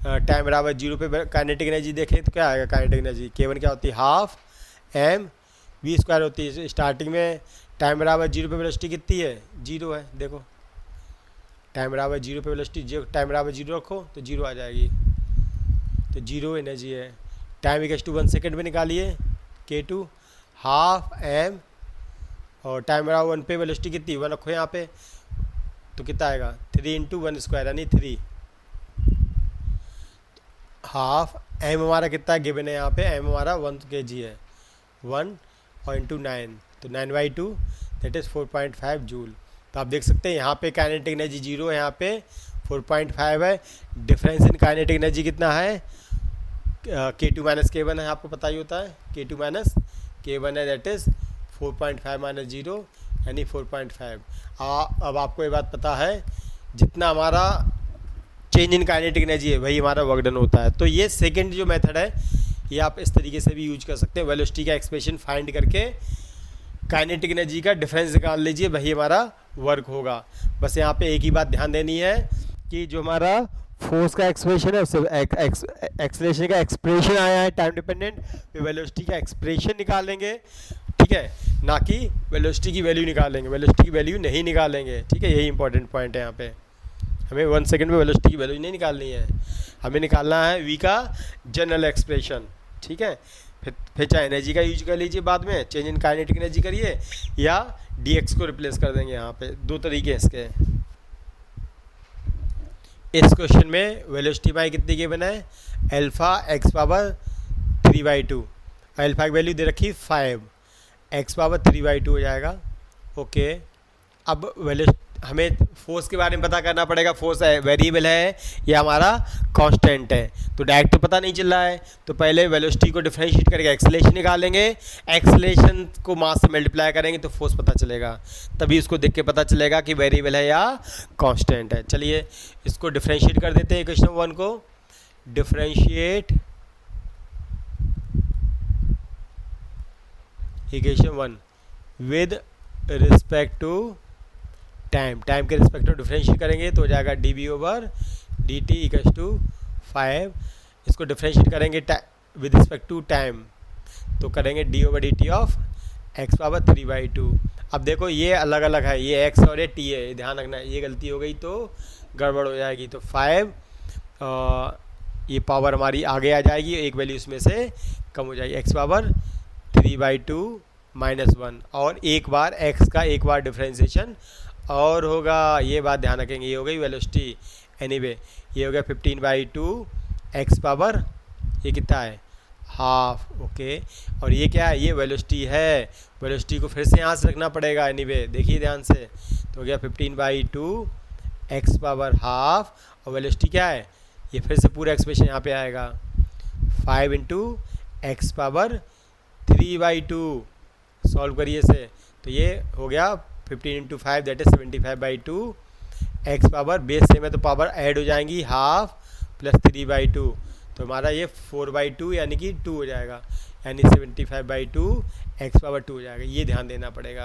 टाइम बराबर 0 पे काइनेटिक एनर्जी देखें तो क्या आएगा, काइनेटिक एनर्जी K1 क्या होती है ½ mv² होती है। स्टार्टिंग में टाइम बराबर 0 पे वेलोसिटी कितनी है 0 है। देखो टाइम बराबर 0 पे वेलोसिटी, जो टाइम बराबर 0 रखो तो 0 आ जाएगी, तो 0 एनर्जी है। टाइम = 1 सेकेंड में निकालिए K2 ½ m, और टाइम बराबर 1 पे वेलोसिटी कितनी 1 रखो यहाँ पे, तो कितना आएगा 3 × 1² यानी 3। ½ m हमारा कितना गिवन है यहाँ पे, m हमारा 1 kg है, 1 और × 9, तो 9/2 दैट इज़ 4.5 जूल। तो आप देख सकते हैं यहाँ पे काइनेटिक एनर्जी 0 है, यहाँ पे 4.5 है। डिफरेंस इन काइनेटिक एनर्जी कितना है, K2 - K1 है, आपको पता ही होता है। K2 - K1 है, दैट इज़ 4.5 - 0 यानी 4.5। अब आपको ये बात पता है, जितना हमारा चेंज इन काइनेटिक एनर्जी है वही हमारा वर्क डन होता है। तो ये सेकंड जो मेथड है ये आप इस तरीके से भी यूज कर सकते हैं। वेलोसिटी का एक्सप्रेशन फाइंड करके काइनेटिक एनर्जी का डिफरेंस निकाल लीजिए, वही हमारा वर्क होगा। बस यहाँ पे एक ही बात ध्यान देनी है कि जो हमारा फोर्स का एक्सप्रेशन है उससे एक्सेलरेशन का एक्सप्रेशन आया है टाइम डिपेंडेंट, वेलोसिटी का एक्सप्रेशन निकालेंगे, ठीक है, ना कि वेलोसिटी की वैल्यू निकालेंगे। वेलोसिटी की वैल्यू नहीं निकालेंगे, ठीक है, यही इंपॉर्टेंट पॉइंट है यहाँ पे। हमें 1 सेकंड में वेलोसिटी की वैल्यू नहीं निकालनी है, हमें निकालना है वी का जनरल एक्सप्रेशन, ठीक है। फिर चाहे एनर्जी का यूज कर लीजिए, बाद में चेंज इन काइनेटिक एनर्जी करिए या dx को रिप्लेस कर देंगे। यहाँ पे दो तरीके हैं इसके। इस क्वेश्चन में वेलोसिटी बाई कितनी के बना है, α x⁻³ 3/2, अल्फा की वैल्यू दे रखी 5, x⁻³ 3/2 हो जाएगा। ओके, अब हमें फोर्स के बारे में पता करना पड़ेगा। फोर्स वेरिएबल है या हमारा कांस्टेंट है, तो डायरेक्ट तो पता नहीं चल रहा है, तो पहले वेलोसिटी को डिफरेंशिएट करके एक्सेलरेशन निकालेंगे, एक्सेलरेशन को मास से मल्टीप्लाई करेंगे तो फोर्स पता चलेगा, तभी उसको देख के पता चलेगा कि वेरिएबल है या कांस्टेंट है। चलिए इसको डिफरेंशिएट कर देते हैं। इक्वेशन 1 को differentiate equation 1 with respect to time के रिस्पेक्ट टू डिफरेंशिएट करेंगे तो हो जाएगा dB/dt = 5। इसको डिफरेंशिएट करेंगे विद रिस्पेक्ट टू टाइम, तो करेंगे D over D T of x power 3/2। अब देखो ये अलग अलग है, ये एक्स और ये टी है, ये ध्यान रखना है, ये गलती हो गई तो गड़बड़ हो जाएगी। तो 5 ये पावर हमारी आगे आ जाएगी, एक वैल्यू इसमें से कम हो जाएगी, एक्स पावर 3/2 -1। और एक बार एक्स का एक बार डिफ्रेंसिएशन और होगा, ये बात ध्यान रखेंगे। ये हो गई वेलोसिटी, एनीवे ये हो गया 15/2 एक्स पावर, ये कितना है हाफ, ओके। और ये क्या है, ये वेलोसिटी है, वेलोसिटी को फिर से यहाँ से रखना पड़ेगा, एनीवे देखिए ध्यान से। तो हो गया 15/2 एक्स पावर हाफ, और वेलोसिटी क्या है, ये फिर से पूरा एक्सप्रेशन यहाँ पे आएगा 5 × एक्स पावर 3/2। सॉल्व करिए इसे, तो ये हो गया 15 × 5 that is 75/2 x power, base same है तो पावर ऐड हो जाएंगी, हाफ प्लस 3/2, तो हमारा ये 4/2 यानी कि 2 हो जाएगा, यानी 75/2 एक्स पावर 2 हो जाएगा। ये ध्यान देना पड़ेगा।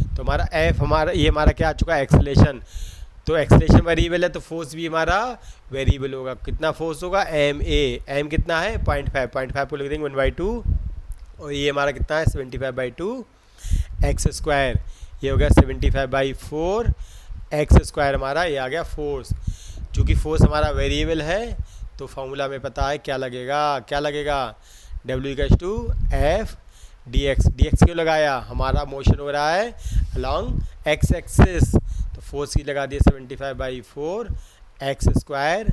तो हमारा एफ हमारा ये हमारा क्या आ चुका है, एक्सेलेरेशन। तो एक्सेलेरेशन वेरिएबल है तो फोर्स भी हमारा वेरिएबल होगा। कितना फोर्स होगा, एम ए, एम कितना है 0.5 को लिख देंगे 1/2, और ये हमारा कितना है 75/2 एक्स स्क्वायर, ये हो गया 75/4 एक्स स्क्वायर, हमारा ये आ गया फोर्स। चूँकि फोर्स हमारा वेरिएबल है तो फॉर्मूला में पता है क्या लगेगा, क्या लगेगा, W=F dx। dx क्यों लगाया, हमारा मोशन हो रहा है अलॉन्ग एक्स एक्सिस, तो फोर्स की लगा दिया 75/4 एक्स स्क्वायर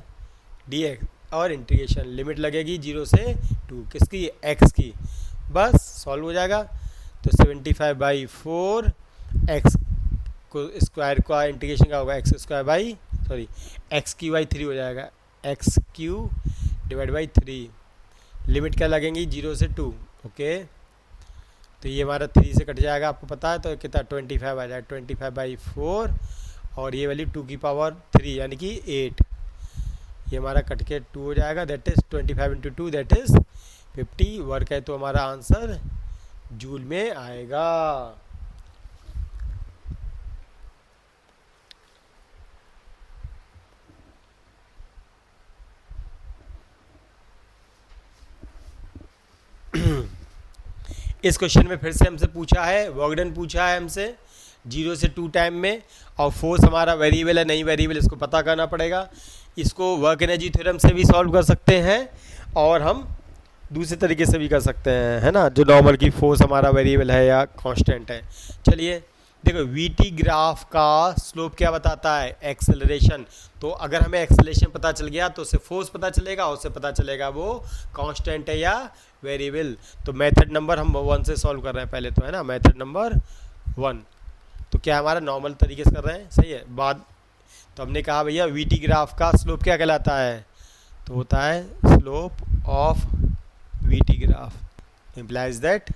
dx, और इंटीग्रेशन लिमिट लगेगी 0 से 2 किसकी, x की, बस सॉल्व हो जाएगा। तो 75/4 एक्स को स्क्वायर का इंटीग्रेशन क्या होगा, x³ हो जाएगा, x³/3, लिमिट क्या लगेंगी 0 से 2, ओके। तो ये हमारा 3 से कट जाएगा, आपको पता है, तो कितना 25 आ जाएगा, 25/4, और ये वैल्यू 2 की पावर 3 यानी कि 8, ये हमारा कट के 2 हो जाएगा, that is 25 × 2 that is 50 work है, तो हमारा आंसर जूल में आएगा। इस क्वेश्चन में फिर से हमसे पूछा है, वॉगडन पूछा है हमसे 0 से 2 टाइम में, और फोर्स हमारा वेरिएबल है नहीं वेरिएबल, इसको पता करना पड़ेगा। इसको वर्क एनर्जी थ्योरम से भी सॉल्व कर सकते हैं, और हम दूसरे तरीके से भी कर सकते हैं, है ना, जो नॉर्मल की फोर्स हमारा वेरिएबल है या कांस्टेंट है। चलिए देखो, वीटी ग्राफ का स्लोप क्या बताता है, एक्सेलरेशन। तो अगर हमें एक्सेलरेशन पता चल गया तो उससे फोर्स पता चलेगा, उससे पता चलेगा वो कांस्टेंट है या वेरिएबल। तो मेथड नंबर हम 1 से सॉल्व कर रहे हैं पहले तो, है ना, मेथड नंबर 1। तो क्या हमारा नॉर्मल तरीके से कर रहे हैं, सही है बात। तो हमने कहा भैया वीटी ग्राफ का स्लोप क्या कहलाता है, तो होता है slope of VT graph implies that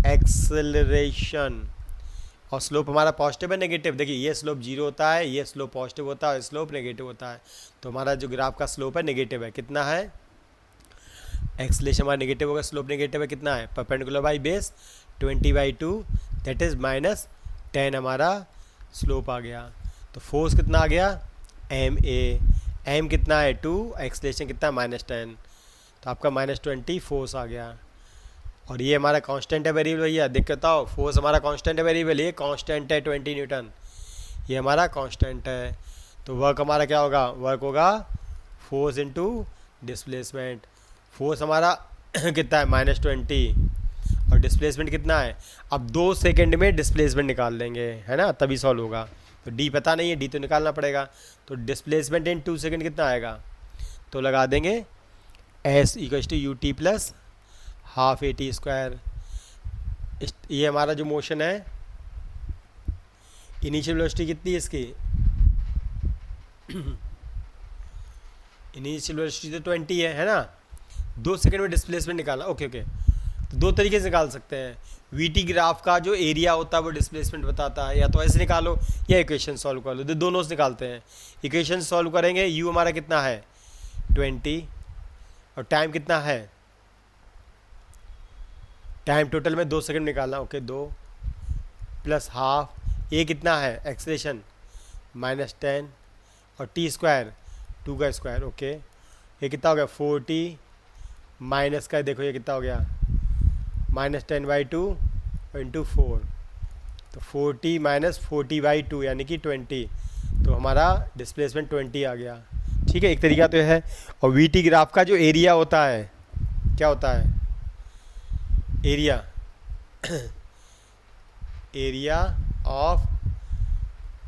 acceleration. और स्लोप हमारा पॉजिटिव है नेगेटिव, देखिए ये स्लोप 0 होता है, ये स्लोप पॉजिटिव होता है, स्लोप नेगेटिव होता है। तो हमारा जो ग्राफ का स्लोप है नेगेटिव है, कितना है, एक्सेलरेशन हमारा नेगेटिव होगा, स्लोप नेगेटिव है, कितना है, perpendicular by base 20/2 that is -10 हमारा स्लोप आ गया। तो फोर्स कितना आ गया, एम ए, एम कितना है 2, एक्सेलरेशन कितना है -10, तो आपका -20 फोर्स आ गया। और ये हमारा कांस्टेंट है वेरिएबल, भैया देख के बताओ, फोर्स हमारा कांस्टेंट है वेरिएबल, ये कांस्टेंट है 20 न्यूटन, ये हमारा कांस्टेंट है। तो वर्क हमारा क्या होगा, वर्क होगा फोर्स इनटू डिस्प्लेसमेंट। फोर्स हमारा कितना है -20, और डिस्प्लेसमेंट कितना है, अब 2 सेकंड में डिस्प्लेसमेंट निकाल लेंगे, है ना, तभी सॉल्व होगा। तो डी पता नहीं है, डी तो निकालना पड़ेगा। तो डिस्प्लेसमेंट इन 2 सेकंड कितना आएगा, तो लगा देंगे S=UT + ½ AT²। ये हमारा जो मोशन है, इनिशियल वेलोसिटी कितनी है इसकी, इनिशियल वेलोसिटी तो 20 है ना, 2 सेकंड में डिस्प्लेसमेंट निकालना, ओके। तो 2 तरीके से निकाल सकते हैं। वीटी ग्राफ का जो एरिया होता है वो डिस्प्लेसमेंट बताता है, या तो ऐसे निकालो या इक्वेशन सॉल्व कर लो, तो दोनों से निकालते हैं। इक्वेशन सॉल्व करेंगे, यू हमारा कितना है 20, और टाइम कितना है, टाइम टोटल में 2 सेकंड निकालना, ओके, 2 + ½ ये कितना है एक्सेलरेशन -10, और t² 2 का स्क्वायर, ओके। ये कितना हो गया 40 माइनस का, देखो ये कितना हो गया -10/2 इंटू 4, तो 40 - 40/2 यानी कि 20, तो हमारा डिस्प्लेसमेंट 20 आ गया। ठीक है, एक तरीका तो है। और वी टी ग्राफ का जो एरिया होता है, क्या होता है area area of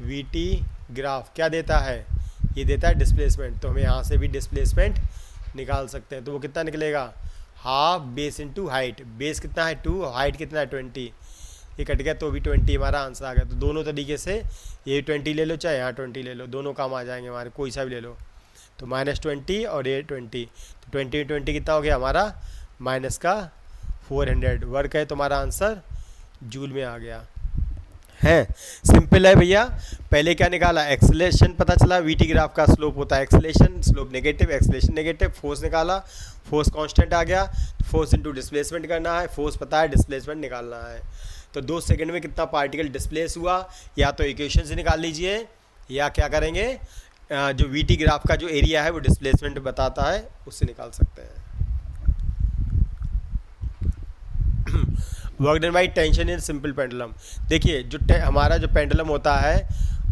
we T graph क्या देता है, ये देता है डिस्प्लेसमेंट। तो हमें यहाँ से भी डिस्प्लेसमेंट निकाल सकते हैं। तो वो कितना निकलेगा, half base into height. Base कितना है 2, हाइट कितना है 20, ये कट गया तो भी 20 हमारा आंसर आ गया। तो दोनों तरीके से ये 20 ले लो चाहे यहाँ 20 ले लो, दोनों काम आ जाएंगे हमारे, कोई सा भी ले लो। तो -20 और ये 20, तो 20 कितना हो गया हमारा, माइनस का 400 वर्क है, तो हमारा आंसर जूल में आ गया है। सिंपल है भैया। पहले क्या निकाला, एक्सेलेरेशन पता चला, वीटी ग्राफ का स्लोप होता है acceleration, slope negative, acceleration negative, force निकाला, फोर्स कांस्टेंट आ गया, फोर्स इनटू डिस्प्लेसमेंट करना है, फोर्स पता है, डिस्प्लेसमेंट निकालना है। तो 2 सेकंड में कितना पार्टिकल डिस्प्लेस हुआ, या तो इक्वेशन से निकाल लीजिए, या क्या करेंगे, जो वीटी ग्राफ का जो एरिया है वो डिस्प्लेसमेंट बताता है, उससे निकाल सकते हैं। Work done by tension in simple pendulum. देखिए जो हमारा जो पेंडुलम होता है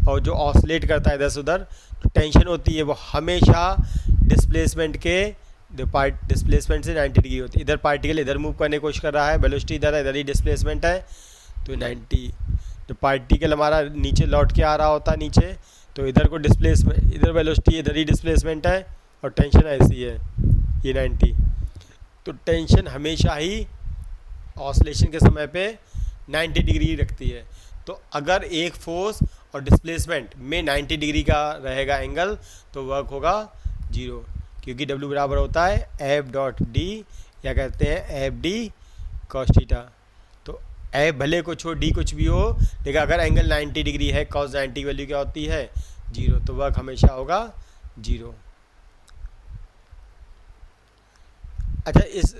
और जो ऑसिलेट करता है इधर से उधर, तो टेंशन होती है वो हमेशा डिस्प्लेसमेंट से 90 डिग्री होती है। इधर पार्टिकल इधर मूव करने की कोशिश कर रहा है, वेलोसिटी इधर है, इधर ही डिस्प्लेसमेंट है, तो 90। जो पार्टिकल हमारा नीचे लौट के आ रहा होता है नीचे, तो इधर को डिस्प्लेसमेंट, इधर वेलोसिटी, इधर ही डिस्प्लेसमेंट है, और टेंशन ऐसी है, ये 90। तो टेंशन हमेशा ही ऑसिलेशन के समय पे 90 डिग्री रखती है। तो अगर एक फोर्स और डिस्प्लेसमेंट में 90 डिग्री का रहेगा एंगल, तो वर्क होगा 0, क्योंकि W बराबर होता है F.D, या कहते हैं FD cos थीटा। तो F भले कुछ हो, D कुछ भी हो, लेकिन अगर एंगल 90 डिग्री है, cos 90 की वैल्यू क्या होती है 0, तो वर्क हमेशा होगा 0। अच्छा, इस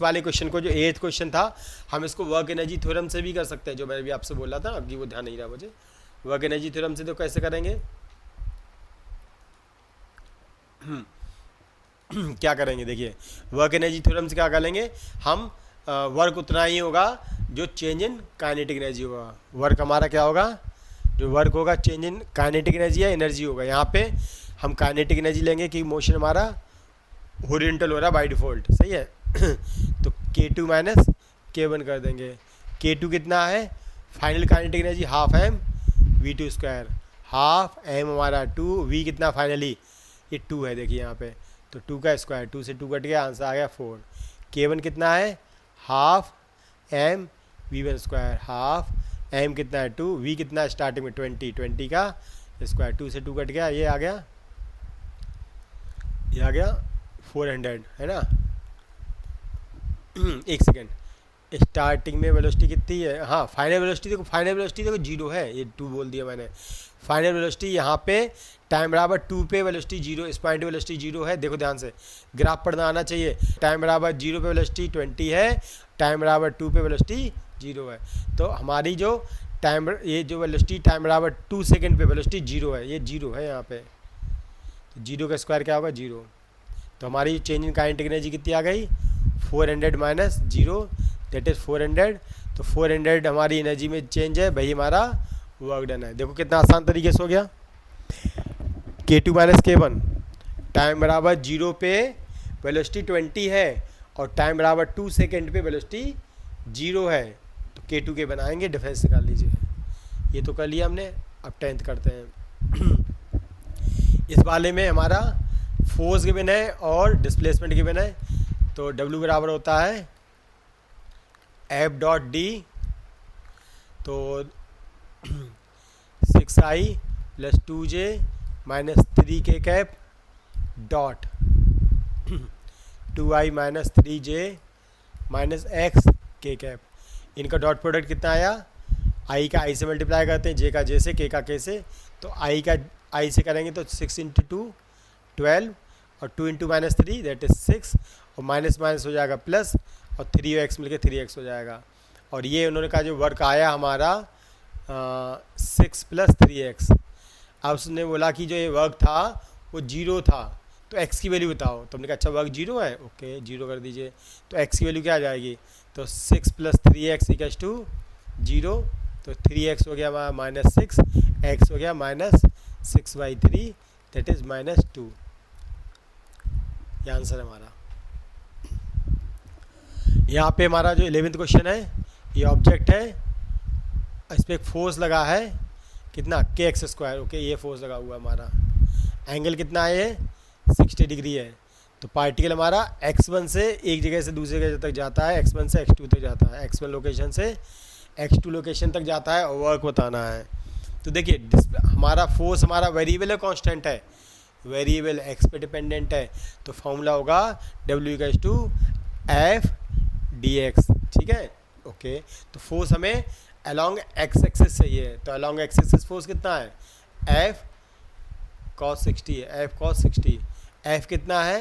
वाले क्वेश्चन को, जो 8th क्वेश्चन था, हम इसको वर्क एनर्जी थ्योरम से भी कर सकते हैं, जो मैंने भी आपसे बोला था, अभी वो ध्यान नहीं रहा मुझे। वर्क एनर्जी थ्योरम से तो कैसे करेंगे क्या करेंगे, देखिए वर्क एनर्जी थ्योरम से क्या करेंगे हम, वर्क उतना ही होगा जो चेंज इन काइनेटिक एनर्जी होगा। वर्क हमारा क्या होगा, जो वर्क होगा चेंज इन काइनेटिक एनर्जी या एनर्जी होगा। यहाँ पे हम काइनेटिक एनर्जी लेंगे कि मोशन हमारा हॉरिजॉन्टल हो रहा है बाय डिफ़ॉल्ट, सही है। तो K2 - K1 कर देंगे। K2 कितना है, final kinetic energy half m v2², half m हमारा 2, v कितना फाइनली, ये 2 है, देखिए यहाँ पे, तो 2 का स्क्वायर, 2 से 2 कट गया, आंसर आ गया 4। K1 कितना है, half m v1², half m कितना है 2, v कितना है स्टार्टिंग में 20, 20 का स्क्वायर, 2 से 2 कट गया, ये आ गया 400, है ना। एक सेकेंड, स्टार्टिंग में वेलोसिटी कितनी है, हाँ फाइनल वेलोसिटी देखो, 0 है, ये 2 बोल दिया मैंने। फाइनल वेलोसिटी यहाँ पे टाइम बराबर 2 पे वेलोसिटी 0, इस पॉइंट वेलोसिटी 0 है, देखो ध्यान से, ग्राफ पढ़ना आना चाहिए। टाइम बराबर 0 पे वेलोसिटी 20 है, टाइम बराबर 2 पे वेलोसिटी 0 है। तो हमारी जो टाइम, ये जो वेलोसिटी टाइम बराबर 2 सेकेंड पे वेलोसिटी 0 है, ये 0 है यहाँ पे, तो 0 का स्क्वायर क्या होगा 0। तो हमारी चेंज इन काइनेटिक एनर्जी कितनी आ गई, 400 - 0, दैट इज़ 400। तो 400 हमारी एनर्जी में चेंज है, भाई हमारा वर्क डन है। देखो कितना आसान तरीके से हो गया। K2 - K1, टाइम बराबर 0 पे वेलोसिटी 20 है, और टाइम बराबर 2 सेकेंड पे वेलोसिटी 0 है, तो K2 के बनाएंगे, डिफरेंस निकाल लीजिए। ये तो कर लिया हमने, अब 10th करते हैं। इस वाले में हमारा फोर्स गिवन है और डिस्प्लेसमेंट गिवन है। तो W बराबर होता है F.D, तो 6i + 2j - 3k cap dot 2i - 3j - x k cap. इनका डॉट प्रोडक्ट कितना आया, i का i से मल्टीप्लाई करते हैं, j का j से, k का k से, तो i का i से करेंगे तो 6 × 2 12, और 2 × -3 दैट इज़ 6, और माइनस माइनस हो जाएगा प्लस, और 3 और x मिलके 3x हो जाएगा। और ये उन्होंने कहा जो वर्क आया हमारा 6 + 3x। अब उसने बोला कि जो ये वर्क था वो 0 था, तो एक्स की वैल्यू बताओ। तो हमने कहा अच्छा वर्क 0 है, ओके 0 कर दीजिए। तो एक्स की वैल्यू क्या आ जाएगी, तो 6 + 3x = 0। तो 3x हो गया -6, x हो गया -6/3 दैट इज़ -2। ये आंसर है हमारा। यहाँ पे हमारा जो 11th क्वेश्चन है, ये ऑब्जेक्ट है, इस पर एक फोर्स लगा है कितना kx², ओके ये फोर्स लगा हुआ है हमारा। एंगल कितना है, ये 60 डिग्री है। तो पार्टिकल हमारा x1 से एक जगह से दूसरी जगह तक जाता है, x1 से x2 तक जाता है, x1 लोकेशन से x2 लोकेशन तक जाता है और वर्क बताना है। तो देखिए हमारा फोर्स हमारा वेरिएबल है, कांस्टेंट है, वेरिएबल x पे डिपेंडेंट है। तो फॉर्मूला होगा W=F/dx, ठीक है, ओके। तो फोर्स हमें अलोंग x एक्सिस चाहिए। तो अलोंग x एक्सिस फोर्स कितना है, F cos 60 है, F cos 60। F कितना है,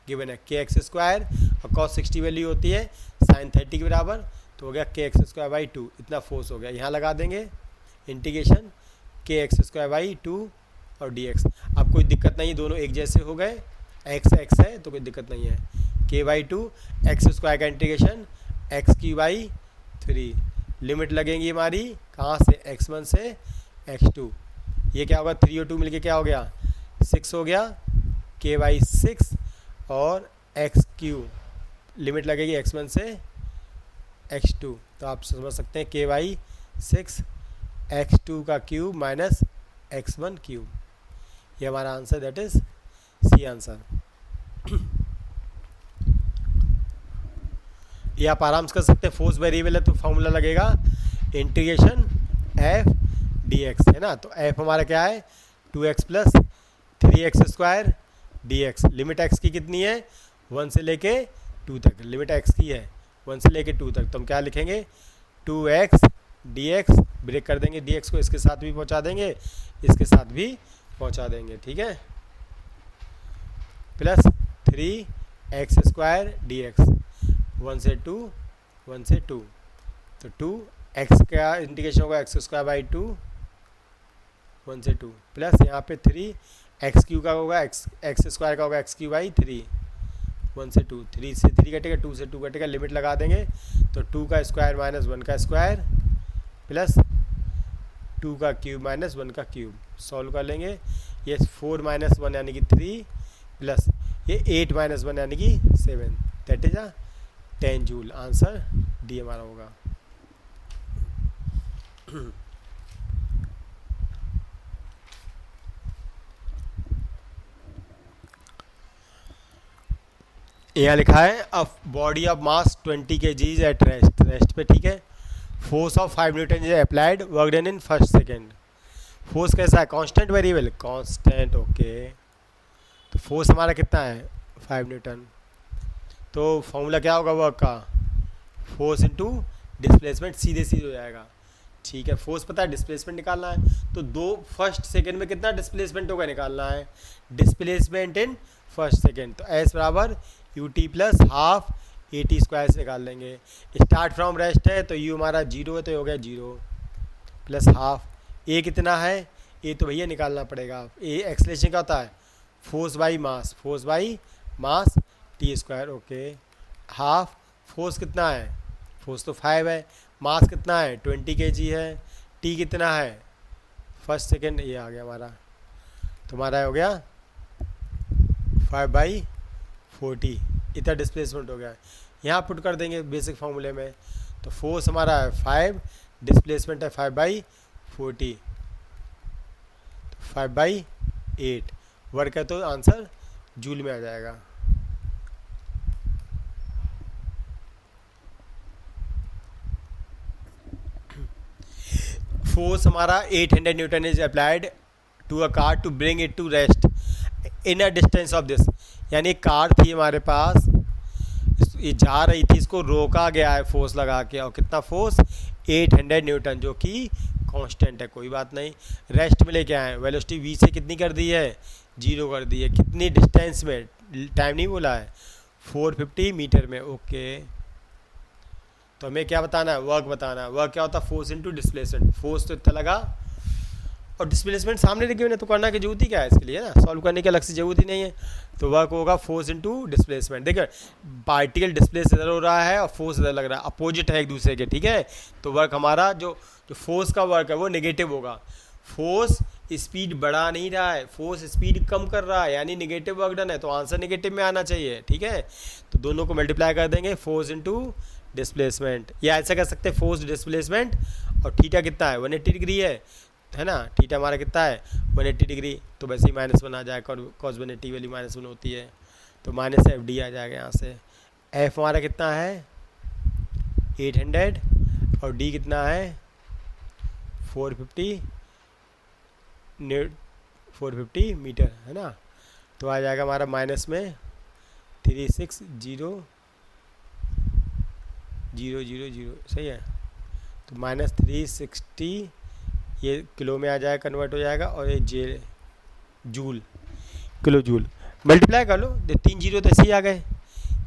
गिवन है kx² और cos 60 वैल्यू होती है sin 30 के बराबर। तो हो गया kx²/2, इतना फोर्स हो गया। यहाँ लगा देंगे इंटीग्रेशन kx²/2 और dx। अब कोई दिक्कत नहीं, दोनों एक जैसे हो गए, x है तो कोई दिक्कत नहीं है। k/2 x² का इंटीग्रेशन x³ लिमिट लगेंगी हमारी कहाँ से, x1 से x2। ये क्या होगा, 3 और 2 मिलके क्या हो गया, 6 हो गया, k/6 और x³ लिमिट लगेगी x1 से x2। तो आप समझ सकते हैं k/6 x2 का क्यूब माइनस x1 क्यूब। ये हमारा answer, that is C answer. ये आप आराम से कर सकते हैं। फोर्स वेरिएबल है तो फॉर्मूला लगेगा इंटीग्रेशन F/dx, है ना। तो F हमारा क्या है, 2x + 3x² dx। Limit x की कितनी है, 1 से लेके 2 तक, लिमिट x की है 1 से लेके 2 तक। तो हम क्या लिखेंगे, 2x dx, ब्रेक कर देंगे dx को, इसके साथ भी पहुंचा देंगे, इसके साथ भी पहुंचा देंगे, ठीक है, प्लस 3x² dx, 1 से 2, 1 से 2। तो 2x का इंटीग्रेशन होगा x²/2, 1 से 2, प्लस यहाँ पे 3x³ का होगा x² का होगा x³ 1 से 2, 3 से 3 कटेगा, 2 से 2 कटेगा, लिमिट लगा देंगे। तो 2 का स्क्वायर माइनस 1 का स्क्वायर प्लस 2 का क्यूब माइनस 1 का क्यूब, सॉल्व कर लेंगे। ये 4 - 1 यानी कि 3 प्लस ये 8 - 1 यानी कि 7, that is 10 joule. Answer D हमारा होगा। यहाँ लिखा है a body of mass 20 kg at rest पे, ठीक है। Force of 5 Newton is applied, work done in first second. Force कैसा है, कांस्टेंट वेरिएबल, कांस्टेंट, ओके। तो फोर्स हमारा कितना है, 5 न्यूटन। तो फॉर्मूला क्या होगा वर्क का, फोर्स इनटू डिस्प्लेसमेंट, सीधे सीधे हो जाएगा, ठीक है। फोर्स पता है, डिस्प्लेसमेंट निकालना है। तो 2 फर्स्ट सेकेंड में कितना डिस्प्लेसमेंट होगा निकालना है, डिस्प्लेसमेंट इन फर्स्ट सेकेंड। तो एस बराबर ut + ½ at² से निकाल लेंगे। स्टार्ट फ्रॉम रेस्ट है तो u हमारा 0 है, तो हो गया 0 + ½ ए कितना है, ए तो भैया निकालना पड़ेगा। ए एक्सेलरेशन क्या होता है, force by mass, force by mass t², okay. Half force कितना है, फोर्स तो 5 है, मास कितना है 20 kg है, टी कितना है फर्स्ट सेकेंड, ये आ गया हमारा। तो हमारा हो गया 5/40, इतना डिस्प्लेसमेंट हो गया। यहाँ पुट कर देंगे बेसिक फार्मूले में। तो फोर्स हमारा है 5, डिस्प्लेसमेंट है 5/40, 5/8, वर्क है तो आंसर जूल में आ जाएगा। फोर्स हमारा 800 newton is applied to a car to bring it to rest in a distance of this. यानी एक कार थी हमारे पास, ये जा रही थी, इसको रोका गया है फोर्स लगा के, और कितना फोर्स 800 न्यूटन, जो कि कांस्टेंट है, कोई बात नहीं। रेस्ट में लेके आए, वेलोसिटी v से कितनी कर दी है, 0 कर दी है। कितनी डिस्टेंस में, टाइम नहीं बोला है, 450 मीटर में, ओके। तो हमें क्या बताना है, वर्क बताना है। वर्क क्या होता है, फोर्स इनटू डिस्प्लेसमेंट। फोर्स तो इतना लगा और डिस्प्लेसमेंट सामने लिखे हुए तो करना की जरूरत ही क्या है इसके लिए, ना सॉल्व करने की अलग से जरूरत ही नहीं है। तो वर्क होगा फोर्स इनटू डिस्प्लेसमेंट। देखिए पार्टिकल डिस्प्लेस इधर हो रहा है और फोर्स इधर लग रहा है, अपोजिट है एक दूसरे के, ठीक है। तो वर्क हमारा जो जो फोर्स का वर्क है वो नेगेटिव होगा। फोर्स स्पीड बढ़ा नहीं रहा है, फोर्स स्पीड कम कर रहा है, यानी नेगेटिव वर्क डन है, तो आंसर नेगेटिव में आना चाहिए, ठीक है। तो दोनों को मल्टीप्लाई कर देंगे, फोर्स इनटू डिस्प्लेसमेंट, या ऐसा कर सकते हैं फोर्स डिस्प्लेसमेंट, और थीटा कितना है 180 डिग्री है ना, थीटा हमारा कितना है 180 डिग्री, तो वैसे ही माइनस वन आ जाएगा, कॉस 180 वाली -1 होती है, तो माइनस एफ डी आ जाएगा यहाँ से। एफ हमारा कितना है 800 और डी कितना है 450 मीटर, है ना। तो आ जाएगा हमारा माइनस में 360,000, सही है। तो -360 ये किलो में आ जाएगा, कन्वर्ट हो जाएगा, और ये जूल, किलो जूल मल्टीप्लाई कर लो, 3 जीरो तो ऐसे ही आ गए,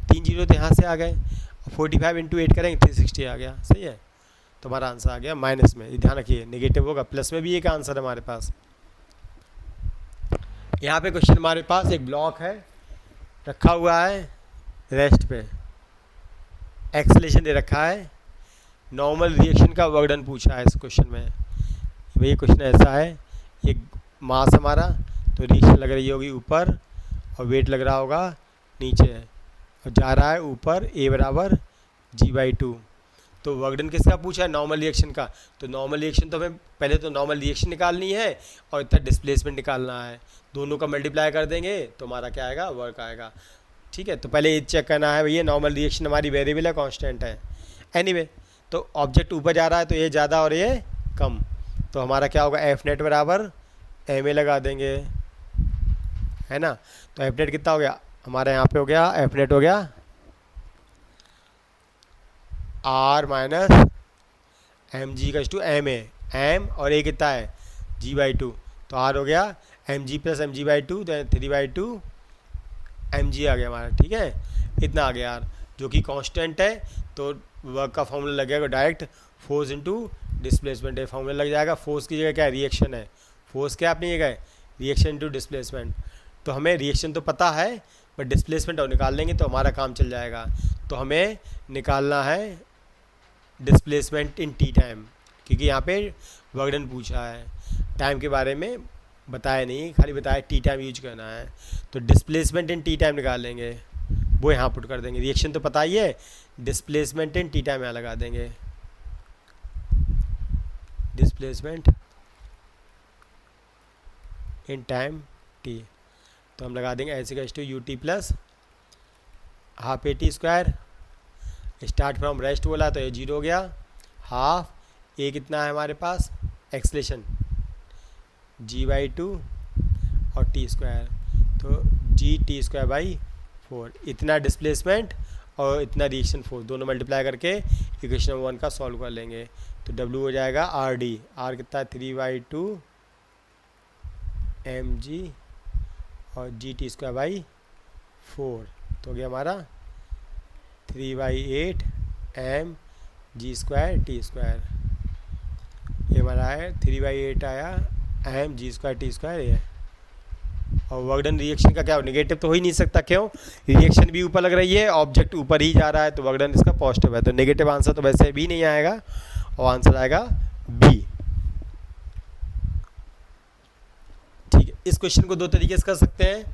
3 जीरो तो यहाँ से आ गए, और 45 × 8 करेंगे 360 आ गया, सही है। तो हमारा आंसर आ गया माइनस में, ये ध्यान रखिए नेगेटिव होगा, प्लस में भी एक आंसर है हमारे पास। यहाँ पे क्वेश्चन हमारे पास एक ब्लॉक है रखा हुआ है रेस्ट पे, एक्सेलेरेशन दे रखा है, नॉर्मल रिएक्शन का वर्क डन पूछा है इस क्वेश्चन में। भाई क्वेश्चन ऐसा है, ये मास हमारा, तो रिएक्शन लग रही होगी ऊपर और वेट लग रहा होगा नीचे, और जा रहा है ऊपर A बराबर G/2। तो वर्क डन किसका पूछा है नॉर्मल रिएक्शन का, तो नॉर्मल रिएक्शन तो हमें पहले तो नॉर्मल रिएक्शन निकालनी है और इतना डिस्प्लेसमेंट निकालना है, दोनों का मल्टीप्लाई कर देंगे तो हमारा क्या आएगा वर्क आएगा, ठीक है। तो पहले ये चेक करना है भैया नॉर्मल रिएक्शन हमारी वेरिएबल है कांस्टेंट है, एनीवे तो ऑब्जेक्ट ऊपर जा रहा है तो ये ज़्यादा और ये कम, तो हमारा क्या होगा एफ नेट बराबर एम ए लगा देंगे, है ना। तो एफ नेट कितना हो गया हमारा, यहाँ पे हो गया एफ नेट हो गया आर माइनस एम जी का टू एम ए, एम और ए कितना है G/2, तो आर हो गया mg + mg/2, तो 3/2 mg आ गया हमारा, ठीक है। इतना आ गया यार, जो कि कांस्टेंट है, तो वर्क का फॉर्मूला लगेगा डायरेक्ट फोर्स इनटू डिस्प्लेसमेंट, ये फॉर्मूला लग जाएगा। फोर्स की जगह क्या है रिएक्शन है, फोर्स क्या अपनी जगह है रिएक्शन इनटू डिस्प्लेसमेंट, तो हमें रिएक्शन तो पता है बट डिस्प्लेसमेंट और निकाल लेंगे तो हमारा काम चल जाएगा। तो हमें निकालना है डिस्प्लेसमेंट इन टी टाइम, क्योंकि यहाँ पे वर्क डन पूछा है, टाइम के बारे में बताया नहीं, खाली बताया टी टाइम यूज करना है, तो डिस्प्लेसमेंट इन टी टाइम निकाल लेंगे, वो यहाँ पुट कर देंगे। रिएक्शन तो पता ही है, डिस्प्लेसमेंट इन टी टाइम यहाँ लगा देंगे, डिस्प्लेसमेंट इन टाइम टी, तो हम लगा देंगे ऐसे का you T plus half AT², start from rest बोला तो ये 0 हो गया, हाफ ए कितना है हमारे पास एक्सलेशन G/2 और T², तो GT²/4, इतना डिस्प्लेसमेंट और इतना रिएक्शन फोर्स दोनों मल्टीप्लाई करके इक्वेशन नंबर 1 का सॉल्व कर लेंगे। तो W हो जाएगा RD, R कितना है 3/2 mg और GT²/4, तो हो गया हमारा 3/8 mg²T², ये हमारा है 3/8 आया mg²T² ये। और वर्क डन रिएक्शन का क्या हो, नेगेटिव तो हो ही नहीं सकता, क्यों रिएक्शन भी ऊपर लग रही है, ऑब्जेक्ट ऊपर ही जा रहा है, तो वर्क डन इसका पॉजिटिव है, तो नेगेटिव आंसर तो वैसे भी नहीं आएगा और आंसर आएगा बी। ठीक है, इस क्वेश्चन को दो तरीके से कर सकते हैं,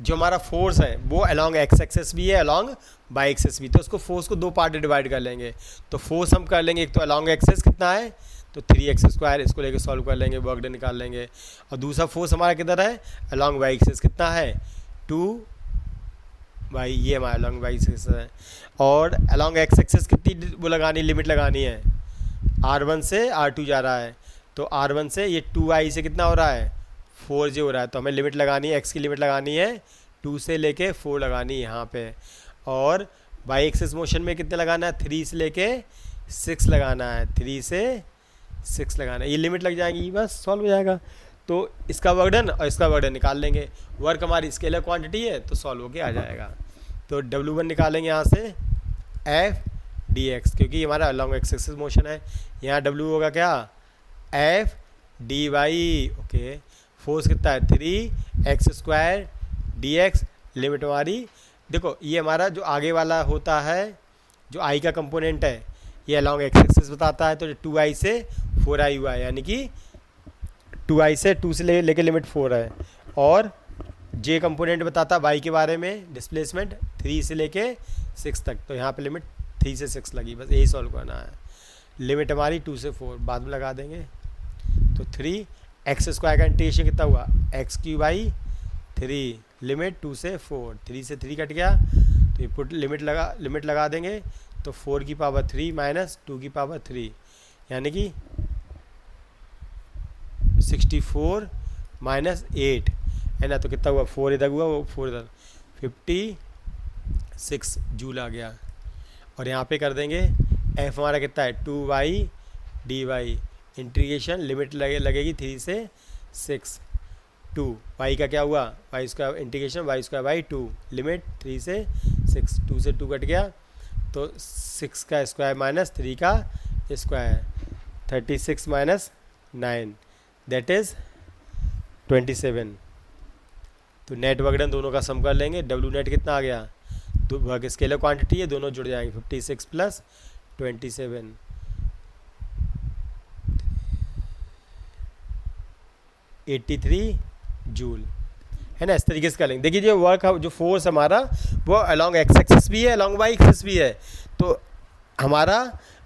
जो हमारा फोर्स है वो अलॉन्ग एक्स एक्सेस भी है अलॉन्ग वाई एक्सेस भी, तो उसको फोर्स को दो पार्ट में डिवाइड कर लेंगे। तो फोर्स हम कर लेंगे, एक तो अलॉन्ग एक्सेस कितना है तो 3x², इसको लेके सॉल्व कर लेंगे, वर्क डन निकाल लेंगे। और दूसरा फोर्स हमारा किधर है अलॉन्ग वाई एक्सेस, कितना है 2y, ये हमारा अलॉन्ग वाई एक्सेस है। और अलॉन्ग एक्स एक्सेस कितनी वो लगानी, लिमिट लगानी है, R1 से R2 जा रहा है, तो R1 से ये 2y से कितना हो रहा है 4j हो रहा है, तो हमें लिमिट लगानी है, x की लिमिट लगानी है 2 से लेके 4 लगानी है यहाँ पे। और y एक्सेस मोशन में कितने लगाना है 3 से लेके 6 लगाना है, 3 से 6 लगाना है, ये लिमिट लग जाएगी, बस सॉल्व हो जाएगा। तो इसका वर्क डन और इसका वर्क डन निकाल लेंगे, वर्क हमारी स्केलर क्वांटिटी है तो सॉल्व होके आ जाएगा। तो W1 निकालेंगे यहाँ से F dx, क्योंकि हमारा अलॉन्ग एक्स एक्सिस मोशन है, यहाँ W होगा क्या F D Y. Okay, force कितना है 3x² dx। लिमिट हमारी देखो, ये हमारा जो आगे वाला होता है जो आई का कंपोनेंट है ये अलॉन्ग एक्स एक्सिस बताता है, तो 2i से 4i हुआ है, यानी कि 2i से 2 से लेके लिमिट 4 है। और जे कंपोनेंट बताता वाई के बारे में डिस्प्लेसमेंट 3 से लेके 6 तक, तो यहाँ पे लिमिट 3 से 6 लगी, बस यही सॉल्व करना है। लिमिट हमारी 2 से 4 बाद में लगा देंगे, तो 3x² का इंटीग्रेशन कितना हुआ x³ 3, लिमिट 2 से 4, 3 से 3 कट गया, तो ये पुट लिमिट लगा देंगे, तो 4 की पावर 3 माइनस 2 की पावर 3, यानी कि 64 माइनस 8 है ना, तो कितना हुआ 4 इधर हुआ, वो 4 इधर, 56 जूल आ गया। और यहाँ पे कर देंगे f हमारा कितना है 2y dy, इंटीग्रेशन लिमिट लगेगी 3 से 6, 2 y का क्या हुआ y² इंटीग्रेशन y² 2, लिमिट 3 से 6, 2 से 2 कट गया, तो 6 का स्क्वायर माइनस 3 का स्क्वायर, 36 माइनस 9 दैट इज़ 27। तो नेट वर्क डन दोनों का सम कर लेंगे, डब्ल्यू नेट कितना आ गया, तो वर्क स्केलर क्वांटिटी है, दोनों जुड़ जाएंगे, 56 प्लस 27 83 जूल, है ना। इस तरीके से करेंगे। देखिए जो वर्क जो फोर्स हमारा वो अलॉन्ग एक्स एक्सिस भी है, अलॉन्ग वाई एक्सिस भी है, तो हमारा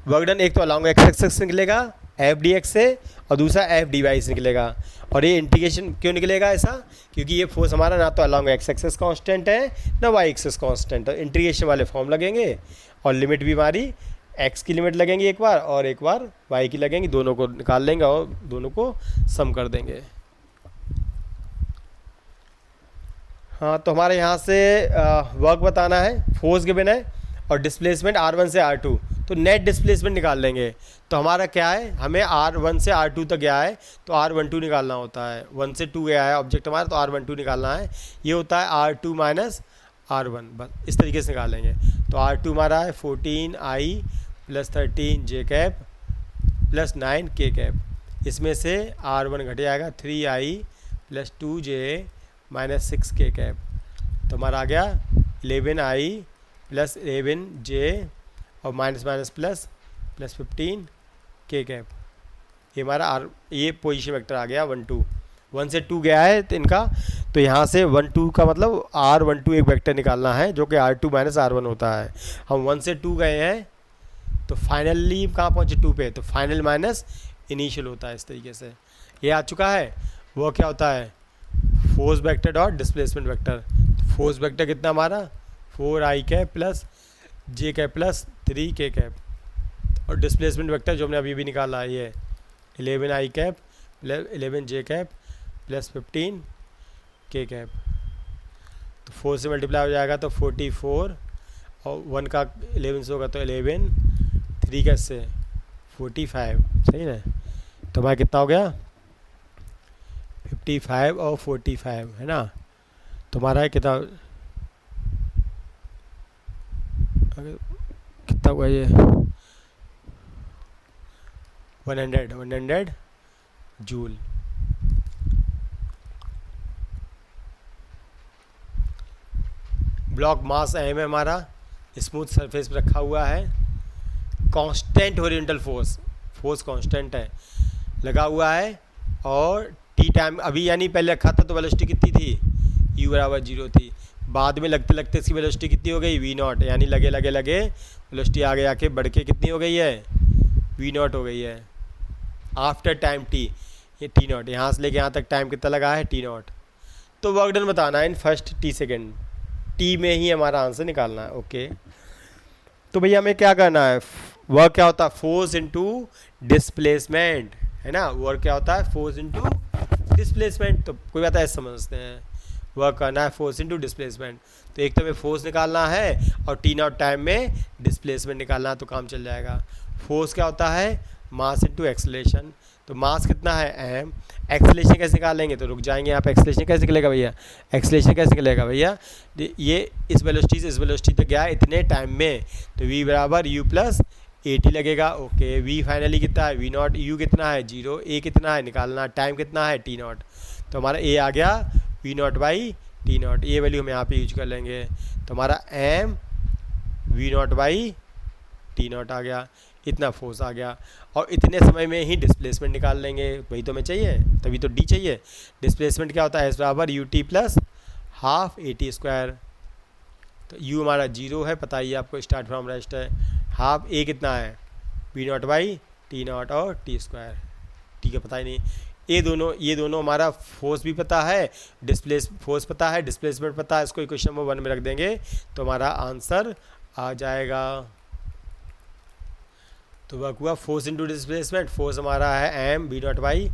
वर्क डन एक तो अलॉन्ग एक्स एक्सिस से निकलेगा एफ डी एक्स से, और दूसरा एफ डी वाई से निकलेगा। और ये इंटीग्रेशन क्यों निकलेगा ऐसा, क्योंकि ये फोर्स हमारा ना तो अलॉन्ग एक्स एक्सिस कांस्टेंट है ना वाई एक्सिस कांस्टेंट है, इंटीग्रेशन वाले फॉर्म लगेंगे, और लिमिट भी हमारी एक्स की लिमिट लगेंगी एक बार और एक बार वाई की लगेंगी, दोनों को निकाल लेंगे और दोनों को सम कर देंगे। हाँ, तो हमारे यहाँ से वर्क बताना है, फोर्स गिवन है और डिस्प्लेसमेंट r1 से r2, तो नेट डिस्प्लेसमेंट निकाल लेंगे। तो हमारा क्या है, हमें r1 से r2 तक गया है तो r12 निकालना होता है, 1 से 2 गया है ऑब्जेक्ट हमारा, तो r12 निकालना है, ये होता है r2 माइनस r1, बस इस तरीके से निकालेंगे। तो r2 हमारा है 14i plus 13j cap plus 9k cap, इसमें से r1 घट जाएगा 3i plus 2j minus 6k cap, तो हमारा आ गया 11i प्लस 11j और minus minus plus 15k cap. ये हमारा ये पोजीशन वेक्टर आ गया 1 2, 1 से 2 गया है तो इनका, तो यहाँ से 1 2 का मतलब r12 एक वेक्टर निकालना है जो कि r2 माइनस r1 होता है। हम 1 से 2 गए हैं तो फाइनली कहाँ पहुँचे 2 पे, तो फाइनल माइनस इनिशियल होता है। इस तरीके से ये आ चुका है। वो क्या होता है force vector dot displacement vector. Force vector कितना हमारा 4i cap plus j cap plus 3k cap, और डिस्प्लेसमेंट वेक्टर जो हमने अभी भी निकाला है ये 11i cap plus 11j cap plus 15k cap. तो 4 से मल्टीप्लाई हो जाएगा तो 44, और 1 का 11 से होगा तो 11, 3 का से 45, सही ना। तो हमारा कितना हो गया 55 और 45, है ना। तो हमारा कितना हुआ ये 100 जूल। ब्लॉक मास एम है हमारा, स्मूथ सरफेस पर रखा हुआ है, कांस्टेंट हॉरिजॉन्टल फोर्स कांस्टेंट है लगा हुआ है, और टी टाइम अभी यानी पहले रखा था तो वेलोसिटी कितनी थी u बराबर 0 थी, बाद में लगते लगते इसकी वेलोसिटी कितनी हो गई v0, यानी लगे वेलोसिटी आगे आके बढ़ के कितनी हो गई है v0 हो गई है आफ्टर टाइम t, ये t0, यहाँ से लेके यहाँ तक टाइम कितना लगा है t0। तो वर्क डन बताना है in first t second, t में ही हमारा आंसर निकालना है। ओके, तो भैया हमें क्या करना है, वर्क क्या होता है फोर्स इनटू डिस्प्लेसमेंट, है ना। वर्क क्या होता है फोर्स इनटू डिस्प्लेसमेंट, तो कोई बात ऐसे समझते हैं, वर्क करना है फोर्स इनटू डिस्प्लेसमेंट। तो एक तो हमें फोर्स निकालना है और t0 टाइम में डिस्प्लेसमेंट निकालना है, तो काम चल जाएगा। फोर्स क्या होता है मास इनटू एक्सेलरेशन, तो मास कितना है m, एक्सेलरेशन कैसे निकालेंगे, तो रुक जाएंगे यहाँ पे। एक्सेलरेशन कैसे निकलेगा भैया, एक्सेलरेशन कैसे निकलेगा भैया, ये इस वेलोसिटी से इस वेलोसिटी तक गया है इतने टाइम में, तो v बराबर u प्लस 80 लगेगा। ओके, वी फाइनली कितना है, वी नॉट, यू कितना है 0, ए कितना है निकालना, टाइम कितना है टी नॉट, तो हमारा ए आ गया v naught by T naught, ये वैल्यू हम यहाँ पे यूज कर लेंगे, तो हमारा m we naught by T naught आ गया, इतना फोर्स आ गया। और इतने समय में ही डिस्प्लेसमेंट निकाल लेंगे, वही तो हमें चाहिए, तभी तो डी चाहिए। डिस्प्लेसमेंट क्या होता है, एस बराबर U T plus half A T square, तो यू हमारा 0 है, पता ही आपको, स्टार्ट फ्रॉम रेस्ट है, हाफ ए कितना है V naught by T naught और टी स्क्वायर, ठीक है, पता ही नहीं। ये दोनों हमारा फोर्स भी पता है, फोर्स पता है, डिस्प्लेसमेंट पता है, इसको इक्वेशन नंबर 1 में रख देंगे तो हमारा आंसर आ जाएगा। तो वर्क हुआ फोर्स इंटू डिस्प्लेसमेंट, फोर्स हमारा है M we naught by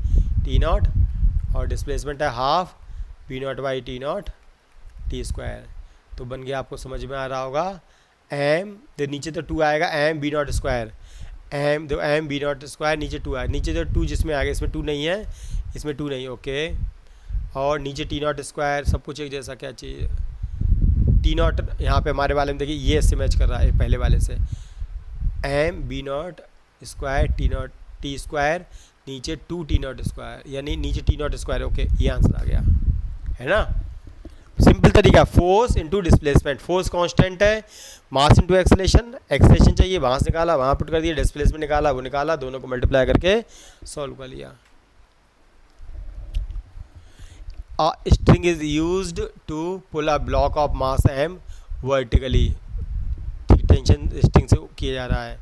T naught और डिस्प्लेसमेंट है half V naught by T naught T square, तो बन गया, आपको समझ में आ रहा होगा। एम तो नीचे तो 2 आएगा, M B naught square, M B naught square, नीचे 2 आएगा, नीचे तो 2 जिसमें आ गया, इसमें 2 नहीं है, इसमें 2 नहीं, ओके, और नीचे टी नॉट स्क्वायर, सब कुछ एक जैसा, क्या चाहिए टी नॉट, यहाँ पे हमारे वाले में देखिए ये इससे मैच कर रहा है पहले वाले से, M B naught square T naught T square, नीचे 2 टी नॉट स्क्वायर, यानी नीचे टी नॉट स्क्वायर, ओके, ये आंसर आ गया, है ना, सिंपल तरीका, force into displacement, force constant है, मास इनटू एक्सेलेरेशन, एक्सेलेरेशन चाहिए वहाँ से निकाला, वहाँ पुट कर दिया, डिस्प्लेसमेंट निकाला, वो निकाला, दोनों को मल्टीप्लाई करके सॉल्व कर लिया। A string is used to pull a block of mass m vertically, tension string से किया जा रहा है,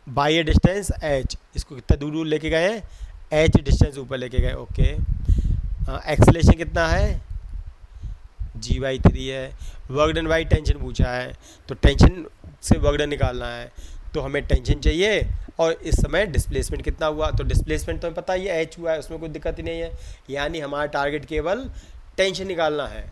बाई ए डिस्टेंस h, इसको कितना दूर दूर लेके गए हैं, h डिस्टेंस ऊपर लेके गए, ओके, एक्सेलेरेशन कितना है g/3 है, वर्क डन बाई टेंशन पूछा है, तो टेंशन से वर्क डन निकालना है, तो हमें टेंशन चाहिए और इस समय डिस्प्लेसमेंट कितना हुआ, तो डिस्प्लेसमेंट तो हमें पता ही है h हुआ है, उसमें कोई दिक्कत ही नहीं है, यानी हमारा टारगेट केवल टेंशन निकालना है,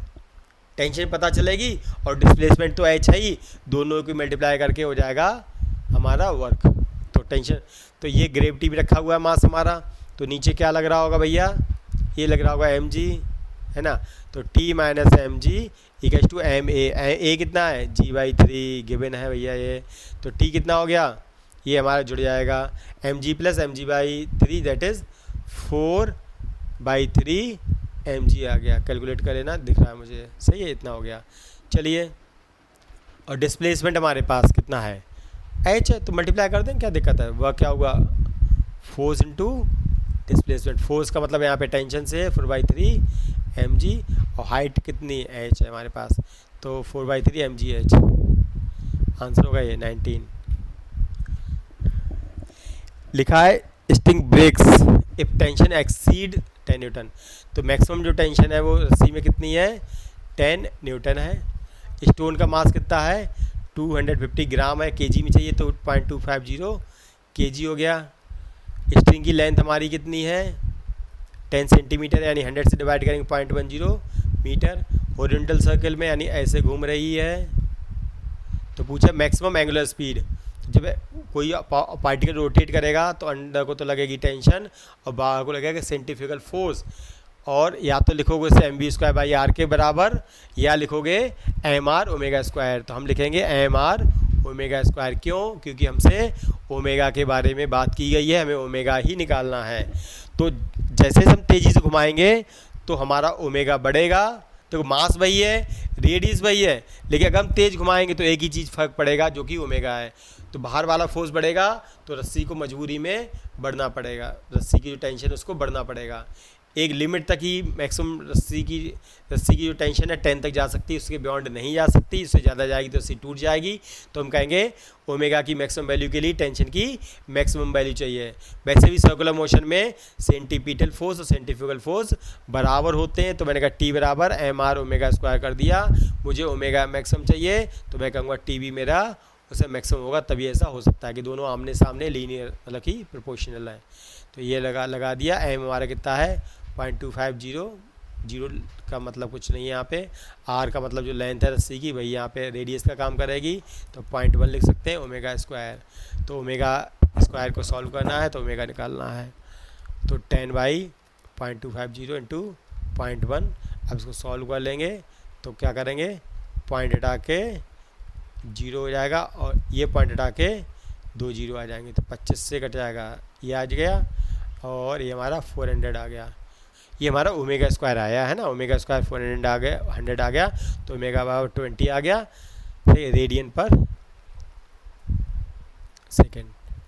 टेंशन पता चलेगी और डिस्प्लेसमेंट तो h है ही, दोनों को मल्टीप्लाई करके हो जाएगा हमारा वर्क, तो टेंशन, तो ये ग्रेविटी भी रखा हुआ है मास हमारा, तो नीचे क्या लग रहा होगा भैया, ये लग रहा होगा mg, है ना, तो t minus M G equal to M A कितना है g/3 गिवन है भैया ये, तो t कितना हो गया, ये हमारा जुड़ जाएगा mg plus mg/3 that is 4/3 mg आ गया, कैलकुलेट कर लेना, दिख रहा है मुझे, सही है, इतना हो गया। चलिए, और डिस्प्लेसमेंट हमारे पास कितना है h है, तो मल्टीप्लाई कर दें, क्या दिक्कत है, वह क्या हुआ फोर्स इनटू डिस्प्लेसमेंट, फोर्स का मतलब यहाँ पे टेंशन से है 4/3 mg और हाइट कितनी h है हमारे पास, तो 4/3 mgh, आंसर होगा ये 19। लिखा है string breaks if tension exceed 10 newton, तो मैक्सिमम जो टेंशन है वो रस्सी में कितनी है 10 न्यूटन है, स्टोन का मास कितना है 250 ग्राम है, केजी में चाहिए तो 0.250 केजी हो गया, स्ट्रिंग की लेंथ हमारी कितनी है 10 सेंटीमीटर, यानी 100 से डिवाइड करेंगे 0.10 मीटर, हॉरिजॉन्टल सर्कल में यानी ऐसे घूम रही है, तो पूछा मैक्सिमम एंगुलर स्पीड, जब कोई पार्टिकल रोटेट करेगा तो अंदर को तो लगेगी टेंशन और बाहर को लगेगा सेंट्रीफ्यूगल फोर्स, और या तो लिखोगे इसे mv²/r के बराबर या लिखोगे mr ओमेगा स्क्वायर, तो हम लिखेंगे mr ओमेगा स्क्वायर, क्यों, क्योंकि हमसे ओमेगा के बारे में बात की गई है, हमें ओमेगा ही निकालना है, तो जैसे हम तेज़ी से घुमाएंगे तो हमारा ओमेगा बढ़ेगा, तो मास वही है, रेडियस वही है, लेकिन अगर हम तेज़ घुमाएंगे तो एक ही चीज़ फर्क पड़ेगा जो कि ओमेगा है, तो बाहर वाला फोर्स बढ़ेगा तो रस्सी को मजबूरी में बढ़ना पड़ेगा, रस्सी की जो टेंशन है उसको बढ़ना पड़ेगा, एक लिमिट तक ही मैक्सिमम रस्सी की जो टेंशन है 10 तक जा सकती है, उसके बियॉन्ड नहीं जा सकती, उससे ज़्यादा जाएगी तो रस्सी टूट जाएगी, तो हम कहेंगे ओमेगा की मैक्सिमम वैल्यू के लिए टेंशन की मैक्सिमम वैल्यू चाहिए। वैसे भी सर्कुलर मोशन में सेंटीपिटल फोर्स और सेंट्रीफ्यूगल फोर्स बराबर होते हैं, तो मैंने कहा टी बराबर mr ओमेगा स्क्वायर कर दिया, मुझे ओमेगा मैक्सिमम चाहिए तो मैं कहूँगा टी भी मेरा उससे मैक्सिमम होगा, तभी ऐसा हो सकता है कि दोनों आमने सामने लीनियर मतलब कि प्रोपोर्शनल है, तो ये लगा दिया, m हमारा कितना है 0.250, जीरो का मतलब कुछ नहीं है यहाँ पे, r का मतलब जो लेंथ है रस्सी की वही यहाँ पे रेडियस का काम करेगी, तो 0.1 लिख सकते हैं ओमेगा स्क्वायर, तो ओमेगा स्क्वायर को सॉल्व करना है तो ओमेगा निकालना है, तो 10/0.250 इंटू 0.1, अब इसको सॉल्व कर लेंगे तो क्या करेंगे, पॉइंट हटा के जीरो हो जाएगा और ये पॉइंट हटा के 2 जीरो आ जाएंगे, तो 25 से कट जाएगा, ये आ गया और ये हमारा 400 आ गया। ये हमारा ओमेगा स्क्वायर आया है ना, ओमेगा स्क्वायर 400 आ गया, 100 आ गया, तो ओमेगा पावर 20 आ गया रेडियन पर सेकेंड।